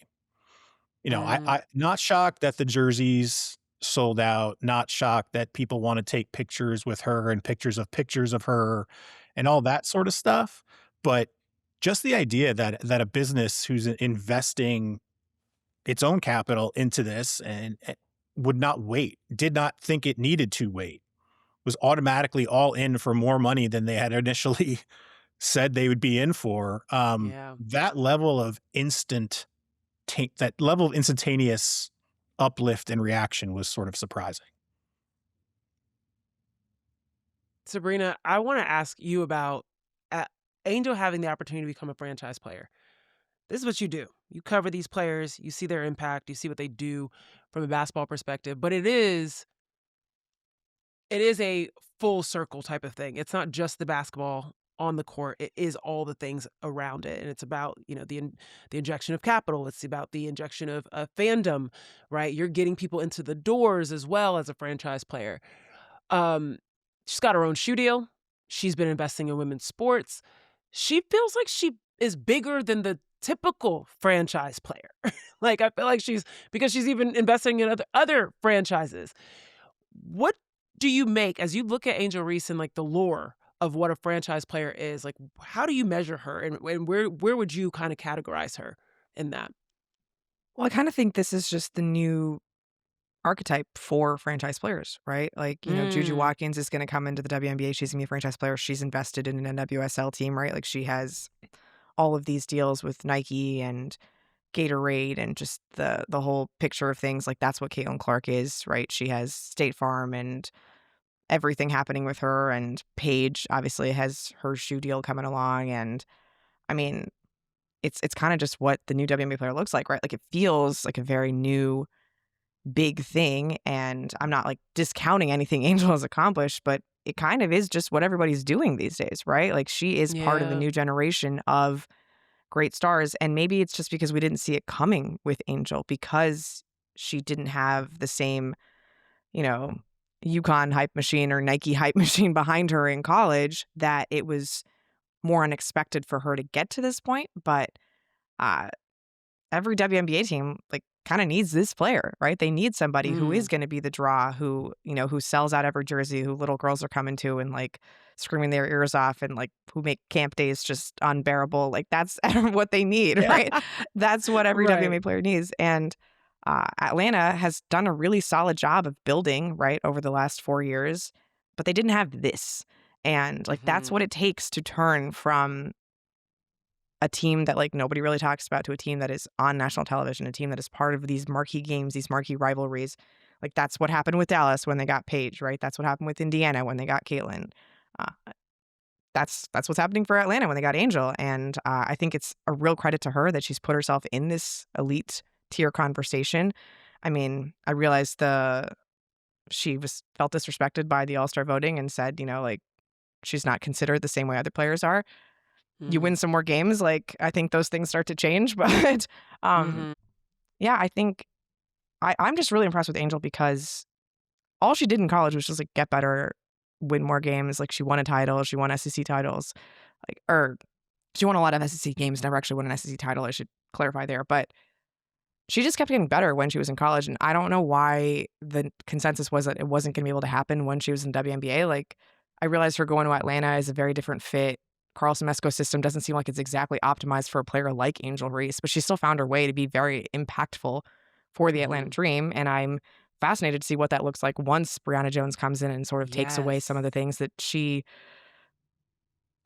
mm, I not shocked that the jerseys sold out, not shocked that people wanna take pictures with her and pictures of her and all that sort of stuff, but just the idea that a business who's investing its own capital into this and would not wait, did not think it needed to wait, was automatically all in for more money than they had initially said they would be in for. yeah. That level of instantaneous uplift and reaction was sort of surprising. Sabrina, I want to ask you about uh, Angel having the opportunity to become a franchise player. This is what you do. You cover these players, you see their impact, you see what they do from a basketball perspective, but it is a full circle type of thing. It's not just the basketball on the court. It is all the things around it. And it's about, the injection of capital. It's about the injection of fandom, right? You're getting people into the doors as well as a franchise player. Um, she's got her own shoe deal. She's been investing in women's sports. She feels like she is bigger than the typical franchise player. Like I feel like because she's even investing in other franchises. What do you make as you look at Angel Reese and like the lore of what a franchise player is? Like how do you measure her and where would you kind of categorize her in that? Well, I kind of think this is just the new archetype for franchise players, right? Like, Juju Mm, Watkins is going to come into the WNBA. She's going to be a franchise player. She's invested in an NWSL team, right? Like, she has all of these deals with Nike and Gatorade and just the whole picture of things. Like, that's what Caitlin Clark is, right? She has State Farm and everything happening with her. And Paige obviously has her shoe deal coming along. And I mean, it's kind of just what the new WNBA player looks like, right? Like, it feels like a very new big thing, and I'm not, like, discounting anything Angel has accomplished, but it kind of is just what everybody's doing these days, right? Like, she is part of the yeah. new generation of great stars, and maybe it's just because we didn't see it coming with Angel because she didn't have the same, you know, UConn hype machine or Nike hype machine behind her in college that it was more unexpected for her to get to this point, but, uh every WNBA team, like, kinda needs this player, right? They need somebody who is Mm, gonna be the draw, who sells out every jersey, who little girls are coming to and, like, screaming their ears off and, like, who make camp days just unbearable. Like, that's what they need, yeah. right? That's what every Right. WNBA player needs, and, Atlanta has done a really solid job of building, right, over the last 4 years, but they didn't have this, and, like, that's Mhm. what it takes to turn from a team that, like, nobody really talks about to a team that is on national television, a team that is part of these marquee games, these marquee rivalries. Like, that's what happened with Dallas when they got Paige, right? That's what happened with Indiana when they got Caitlin. Uh, that's what's happening for Atlanta when they got Angel, and I think it's a real credit to her that she's put herself in this elite tier conversation. I mean, I realized she felt disrespected by the All-Star voting and said, like, she's not considered the same way other players are. You win Mm. some more games, like, I think those things start to change. But Mhm. yeah, I think I'm just really impressed with Angel because all she did in college was just like get better, win more games. Like she won a title, she won SEC titles, or she won a lot of SEC games, never actually won an SEC title. I should clarify there, but she just kept getting better when she was in college. And I don't know why the consensus was that it wasn't going to be able to happen when she was in WNBA. Like, I realized her going to Atlanta is a very different fit. Carlson Mesco's system doesn't seem like it's exactly optimized for a player like Angel Reese, but she still found her way to be very impactful for the Atlanta Mhm. Dream. And I'm fascinated to see what that looks like once Brianna Jones comes in and sort of takes away some of Yes. the things that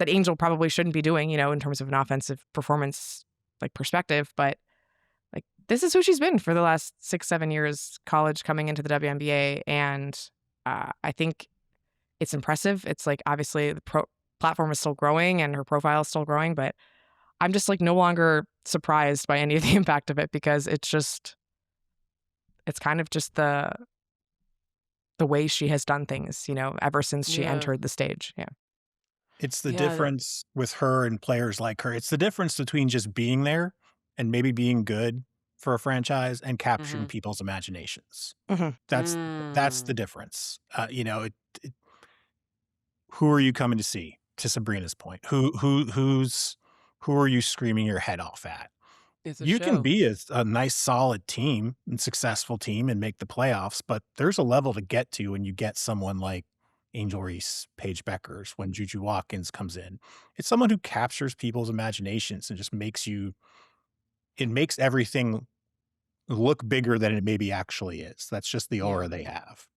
Angel probably shouldn't be doing, in terms of an offensive performance perspective. But this is who she's been for the last 6-7 years, college coming into the WNBA. And I think it's impressive. It's obviously the platform is still growing and her profile is still growing, but I'm just no longer surprised by any of the impact of it because it's kind of just the way she has done things, ever since she Yeah. entered the stage. Yeah. It's the Yeah. difference with her and players like her. It's the difference between just being there and maybe being good for a franchise and capturing Mhm. people's imaginations. Mhm. That's the Mm. difference. Who are you coming to see? To Sabrina's point, who are you screaming your head off at? It's a You can show. be a nice solid team and successful team and make the playoffs, but there's a level to get to when you get someone like Angel Reese, Paige Beckers, when Juju Watkins comes in. It's someone who captures people's imaginations and just makes everything look bigger than it maybe actually is. That's just the Yeah. aura they have.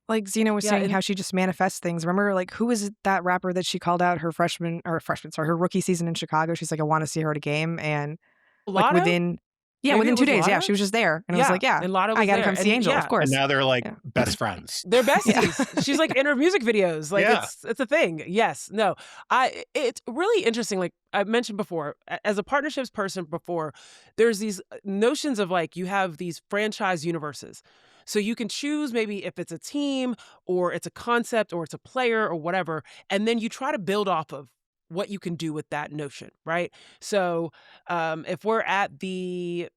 Like Zena was Yeah, saying and how she just manifests things. Remember, who is that rapper that she called out her her rookie season in Chicago? She's like, I want to see her at a game. And Lotto? Maybe within it two was days, yeah, Lotto? she was just there. And it was Yeah, like, yeah, and Lotto I was got to there, come see and Angel, of yeah. And course. now they're like Yeah. best friends. They're Yeah. besties. She's in her music videos. Yeah. It's a thing. Yes. No. It's really interesting. Like I mentioned before, as a partnerships person before, there's these notions of you have these franchise universes. So you can choose maybe if it's a team or it's a concept or it's a player or whatever, and then you try to build off of what you can do with that notion, right? So if we're at the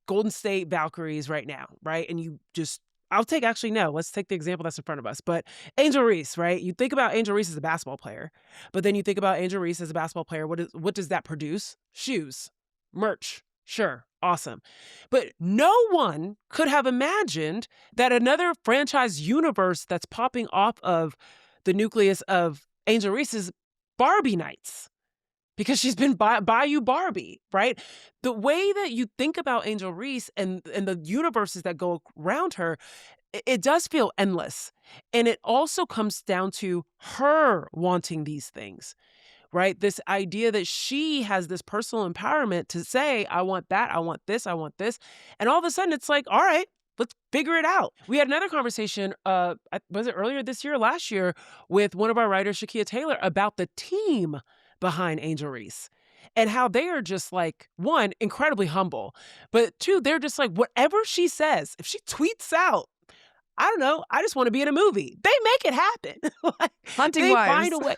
Golden State Valkyries right now, right? And you just let's take the example that's in front of us. But Angel Reese, right? You think about Angel Reese as a basketball player, but then you think about Angel Reese as a basketball player. What does that produce? Shoes, merch. Sure, awesome. But no one could have imagined that another franchise universe that's popping off of the nucleus of Angel Reese's Barbie nights because she's been Bayou Barbie, right? The way that you think about Angel Reese and the universes that go around her, it does feel endless. And it also comes down to her wanting these things, right? This idea that she has this personal empowerment to say, I want that, I want this, I want this. And all of a sudden it's like, all right, let's figure it out. We had another conversation, was it earlier this year or last year, with one of our writers, Shakia Taylor, about the team behind Angel Reese and how they are just one, incredibly humble, but two, they're just whatever she says, if she tweets out, I don't know, I just want to be in a movie, they make it happen. Hunting They wives. find a way.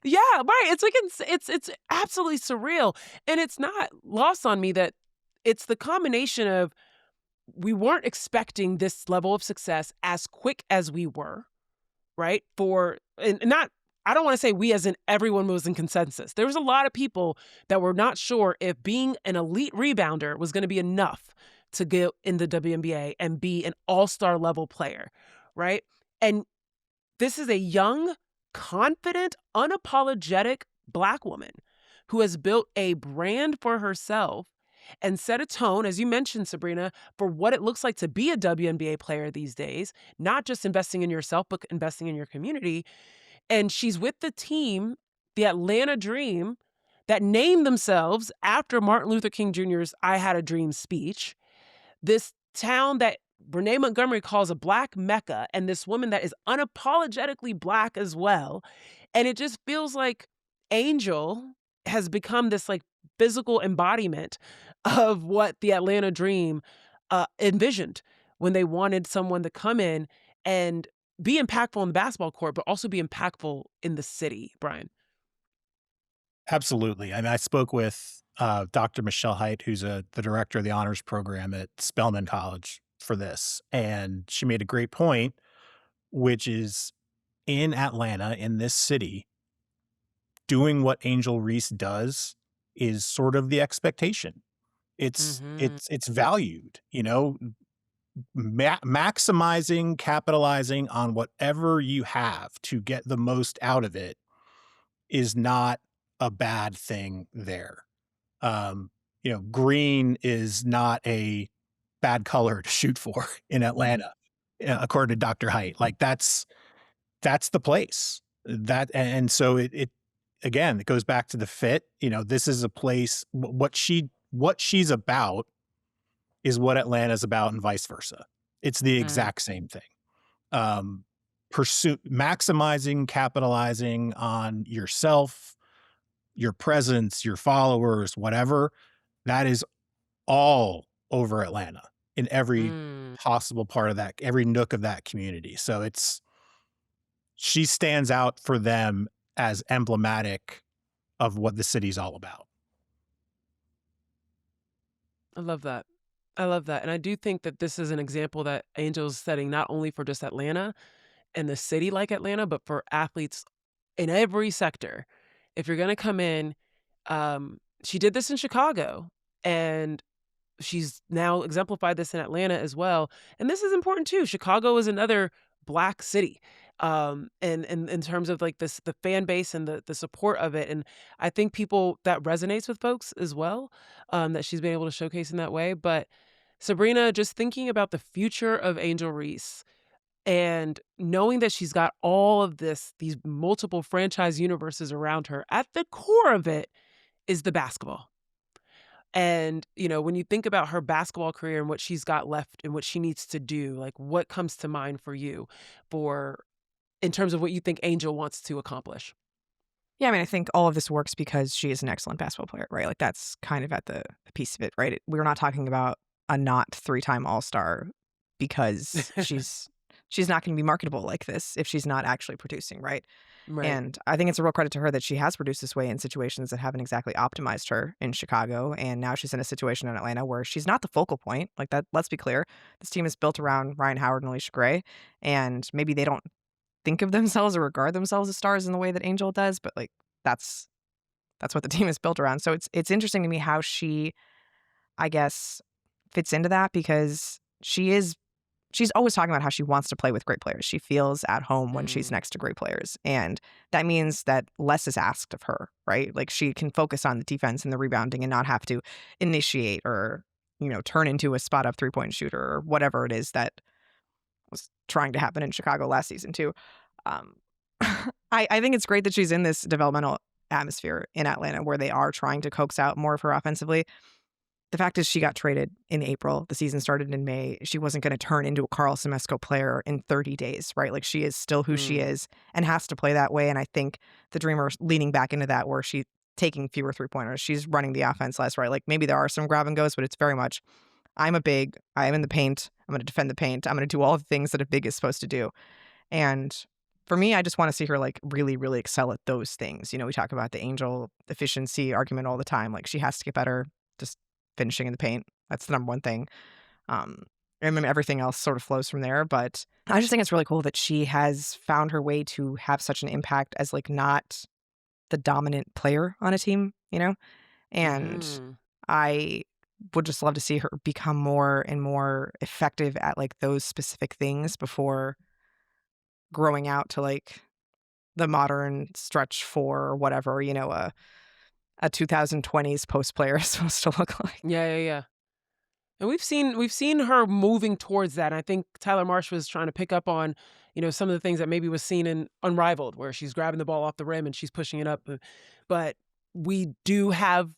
Yeah, right. It's absolutely surreal. And it's not lost on me that it's the combination of we weren't expecting this level of success as quick as we were, right? And not, I don't want to say we as in everyone was in consensus. There was a lot of people that were not sure if being an elite rebounder was going to be enough to get in the WNBA and be an all-star level player, right? And this is a young, confident, unapologetic Black woman who has built a brand for herself and set a tone, as you mentioned, Sabreena, for what it looks like to be a WNBA player these days, not just investing in yourself, but investing in your community. And she's with the team, the Atlanta Dream, that named themselves after Martin Luther King Jr.'s I Had a Dream speech. This town that Renee Montgomery calls a Black Mecca, and this woman that is unapologetically Black as well. And it just feels like Angel has become this like physical embodiment of what the Atlanta Dream envisioned when they wanted someone to come in and be impactful on the basketball court, but also be impactful in the city, Brian. Absolutely. I mean, I spoke with Dr. Michelle Height, who's the director of the honors program at Spelman College for this. And she made a great point, which is in Atlanta, in this city, doing what Angel Reese does is sort of the expectation. It's Mhm. it's it's valued, maximizing, capitalizing on whatever you have to get the most out of it is not a bad thing there. Green is not a bad color to shoot for in Atlanta, according to Dr. Height. Like that's the place. And so it again, it goes back to the fit. This is a place what she's about is what Atlanta's about and vice versa. It's the Mm. exact same thing. Pursue maximizing, capitalizing on yourself, your presence, your followers, whatever. That is all over Atlanta in every Mm. possible part of that, every nook of that community. So she stands out for them as emblematic of what the city's all about. I love that. I love that. And I do think that this is an example that Angel's setting not only for just Atlanta and the city like Atlanta, but for athletes in every sector. If you're going to come in, she did this in Chicago, and she's now exemplified this in Atlanta as well. And this is important too. Chicago is another Black city. And in terms of like this, the fan base and the support of it. And I think people that resonates with folks as well, that she's been able to showcase in that way. But Sabreena, just thinking about the future of Angel Reese and knowing that she's got all of these multiple franchise universes around her, at the core of it is the basketball. And, when you think about her basketball career and what she's got left and what she needs to do, like what comes to mind for you for in terms of what you think Angel wants to accomplish? Yeah, I mean, I think all of this works because she is an excellent basketball player, right? Like that's kind of at the piece of it, right? We're not talking about a not three-time All-Star because she's not going to be marketable like this if she's not actually producing, right? Right. And I think it's a real credit to her that she has produced this way in situations that haven't exactly optimized her in Chicago. And now she's in a situation in Atlanta where she's not the focal point. Like that, let's be clear. This team is built around Ryan Howard and Alicia Gray. And maybe they don't think of themselves or regard themselves as stars in the way that Angel does, but like that's what the team is built around. So it's interesting to me how she, I guess, fits into that because she's always talking about how she wants to play with great players. She feels at home when she's Mm. next to great players. And that means that less is asked of her, right? Like she can focus on the defense and the rebounding and not have to initiate or, turn into a spot up 3-point shooter or whatever it is that was trying to happen in Chicago last season too. Um, I think it's great that she's in this developmental atmosphere in Atlanta where they are trying to coax out more of her offensively. The fact is she got traded in April. The season started in May. She wasn't going to turn into a Carl Semesco player in 30 days, right? Like she is still who she Mm. is and has to play that way. And I think the Dreamer's leaning back into that where she's taking fewer 3-pointers. She's running the offense less, right? Like maybe there are some grab and goes, but it's very much, I'm in the paint. I'm going to defend the paint. I'm going to do all the things that a big is supposed to do. And for me, I just want to see her like really, really excel at those things. We talk about the Angel efficiency argument all the time. Like she has to get better just finishing in the paint. That's the number one thing. And then everything else sort of flows from there. But I just think it's really cool that she has found her way to have such an impact as like not the dominant player on a team, And Mhm. I would just love to see her become more and more effective at like those specific things before growing out to like the modern stretch four or whatever, a 2020s post player is supposed to look like. Yeah, yeah, yeah. And we've seen her moving towards that. And I think Tyler Marsh was trying to pick up on, some of the things that maybe was seen in Unrivaled, where she's grabbing the ball off the rim and she's pushing it up. But we do have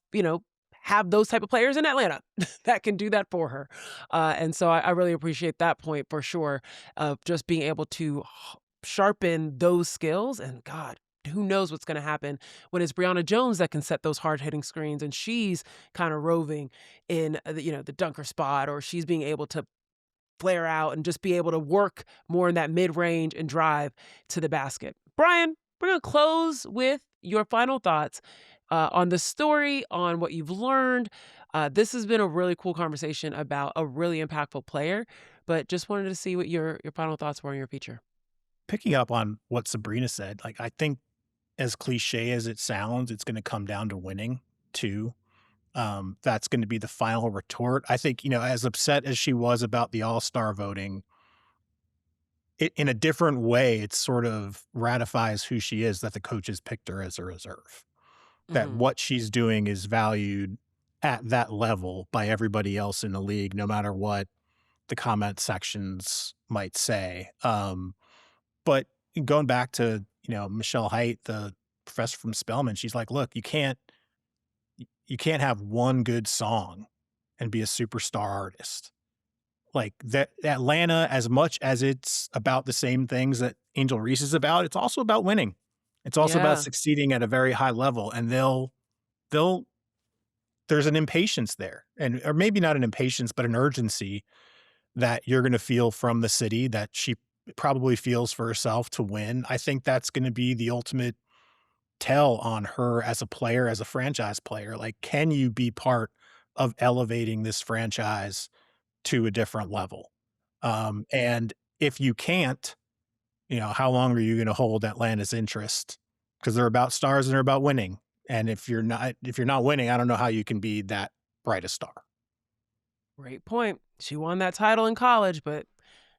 those type of players in Atlanta that can do that for her. And so I really appreciate that point for sure of just being able to sharpen those skills. And God, who knows what's going to happen when it's Brianna Jones that can set those hard hitting screens and she's kind of roving in the dunker spot, or she's being able to flare out and just be able to work more in that mid range and drive to the basket. Brian, we're going to close with your final thoughts on the story, on what you've learned. This has been a really cool conversation about a really impactful player, but just wanted to see what your final thoughts were on your feature. Picking up on what Sabrina said, like, I think as cliche as it sounds, it's going to come down to winning too. That's going to be the final retort. I think, as upset as she was about the all-star voting, it, in a different way, it sort of ratifies who she is, that the coaches picked her as a reserve, that Hmm. what she's doing is valued at that level by everybody else in the league, no matter what the comment sections might say. But going back to, Michelle Height, the professor from Spelman, she's like, look, you can't have one good song and be a superstar artist. Like that Atlanta, as much as it's about the same things that Angel Reese is about, it's also about winning. It's also about Yeah. succeeding at a very high level. And they'll there's an impatience there. And or maybe not an impatience, but an urgency that you're gonna feel from the city that she probably feels for herself to win. I think that's gonna be the ultimate tell on her as a player, as a franchise player. Like, can you be part of elevating this franchise to a different level? And if you can't, how long are you going to hold Atlanta's interest? Because they're about stars and they're about winning. And if you're not winning, I don't know how you can be that brightest star. Great point. She won that title in college, but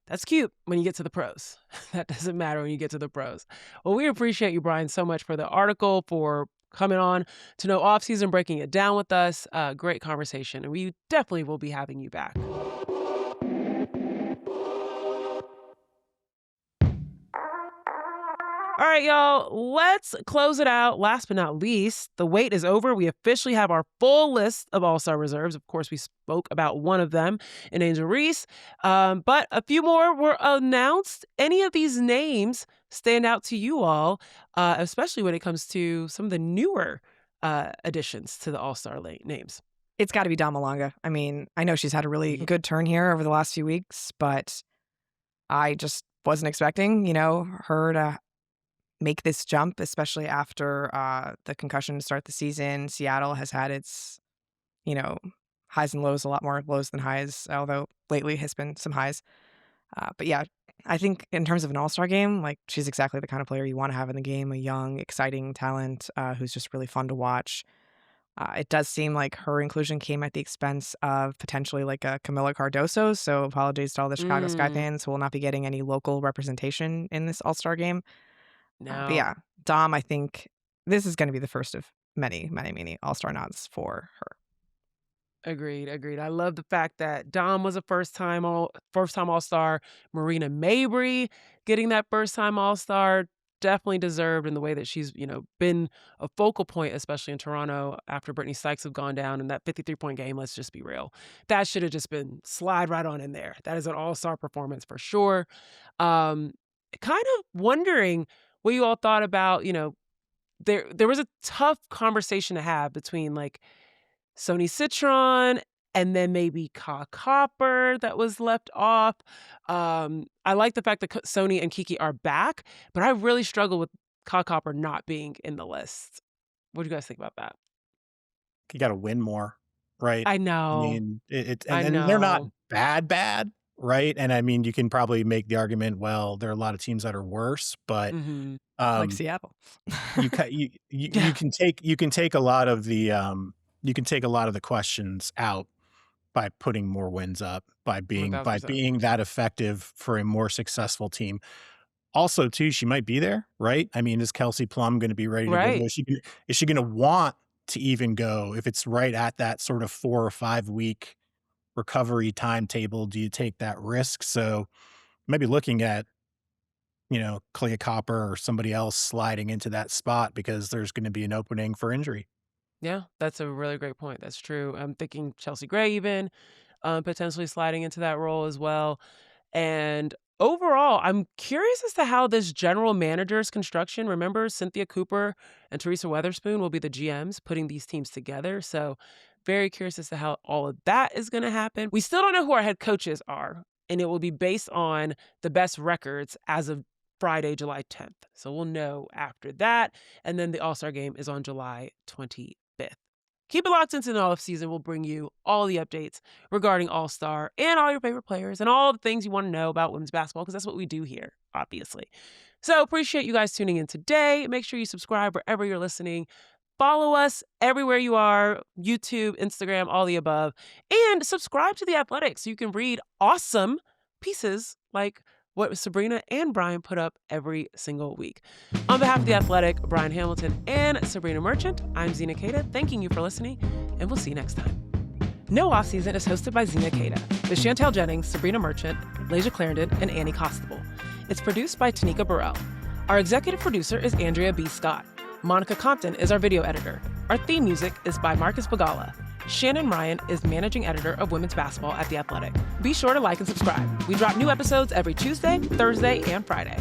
that's cute when you get to the pros. That doesn't matter when you get to the pros. Well, we appreciate you, Brian, so much for the article, for coming on to know Offseason, breaking it down with us. Great conversation. And we definitely will be having you back. All right, y'all, let's close it out. Last but not least, the wait is over. We officially have our full list of all-star reserves. Of course, we spoke about one of them in Angel Reese, but a few more were announced. Any of these names stand out to you all, especially when it comes to some of the newer additions to the all-star names? It's got to be Dom Malonga. I mean, I know she's had a really good turn here over the last few weeks, but I just wasn't expecting, her to make this jump, especially after the concussion to start the season. Seattle has had its, you know, highs and lows, a lot more lows than highs, although lately has been some highs. But yeah, I think in terms of an all-star game, like she's exactly the kind of player you want to have in the game, a young, exciting talent who's just really fun to watch. It does seem like her inclusion came at the expense of potentially like a Camila Cardoso. So apologies to all the Chicago Sky Mm, fans who will not be getting any local representation in this all-star game. But no. yeah, Dom, I think this is going to be the first of many, many, many all-star nods for her. Agreed, agreed. I love the fact that Dom was a first time All-Star. Marina Mabrey getting that first time All-Star, definitely deserved in the way that she's, been a focal point, especially in Toronto after Brittany Sykes have gone down in that 53-point game. Let's just be real. That should have just been slide right on in there. That is an all-star performance for sure. Um, Kind of wondering what you all thought about, there was a tough conversation to have between like Sony Citron, and then maybe Copper that was left off. I like the fact that Sony and Kiki are back, but I really struggle with Copper not being in the list. What do you guys think about that? You got to win more, right? I I know. mean, and I they're not know. bad, right? And I mean, you can probably make the argument, well, there are a lot of teams that are worse, but Mhm. Like um, Seattle. you Yeah, can take a lot of the questions out by putting more wins up, by 1000%. being that effective for a more successful team. Also, too, she might be there, right? I mean, is Kelsey Plum gonna be ready to go? Right. Is she gonna want to even go if it's right at that sort of 4 or 5 week recovery timetable? Do you take that risk? So, maybe looking at, Clea Copper or somebody else sliding into that spot because there's gonna be an opening for injury. Yeah, that's a really great point. That's true. I'm thinking Chelsea Gray even, potentially sliding into that role as well. And overall, I'm curious as to how this general manager's construction, remember Cynthia Cooper and Teresa Weatherspoon will be the GMs putting these teams together. So very curious as to how all of that is going to happen. We still don't know who our head coaches are, and it will be based on the best records as of Friday, July 10th. So we'll know after that. And then the All-Star game is on July 25th. Keep it locked into the off-season. We'll bring you all the updates regarding All-Star and all your favorite players and all the things you want to know about women's basketball, because that's what we do here, obviously. So appreciate you guys tuning in today. Make sure you subscribe wherever you're listening. Follow us everywhere you are, YouTube, Instagram, all the above. And subscribe to The Athletic so you can read awesome pieces like what Sabreena and Brian put up every single week. On behalf of The Athletic, Brian Hamilton, and Sabreena Merchant, I'm Zena Cada, thanking you for listening, and we'll see you next time. No Offseason is hosted by Zena Cada, with Chantel Jennings, Sabreena Merchant, Lasia Clarendon, and Annie Costable. It's produced by Tanika Burrell. Our executive producer is Andrea B. Scott. Monica Compton is our video editor. Our theme music is by Marcus Bagala. Shannon Ryan is managing editor of women's basketball at The Athletic. Be sure to like and subscribe. We drop new episodes every Tuesday, Thursday, and Friday.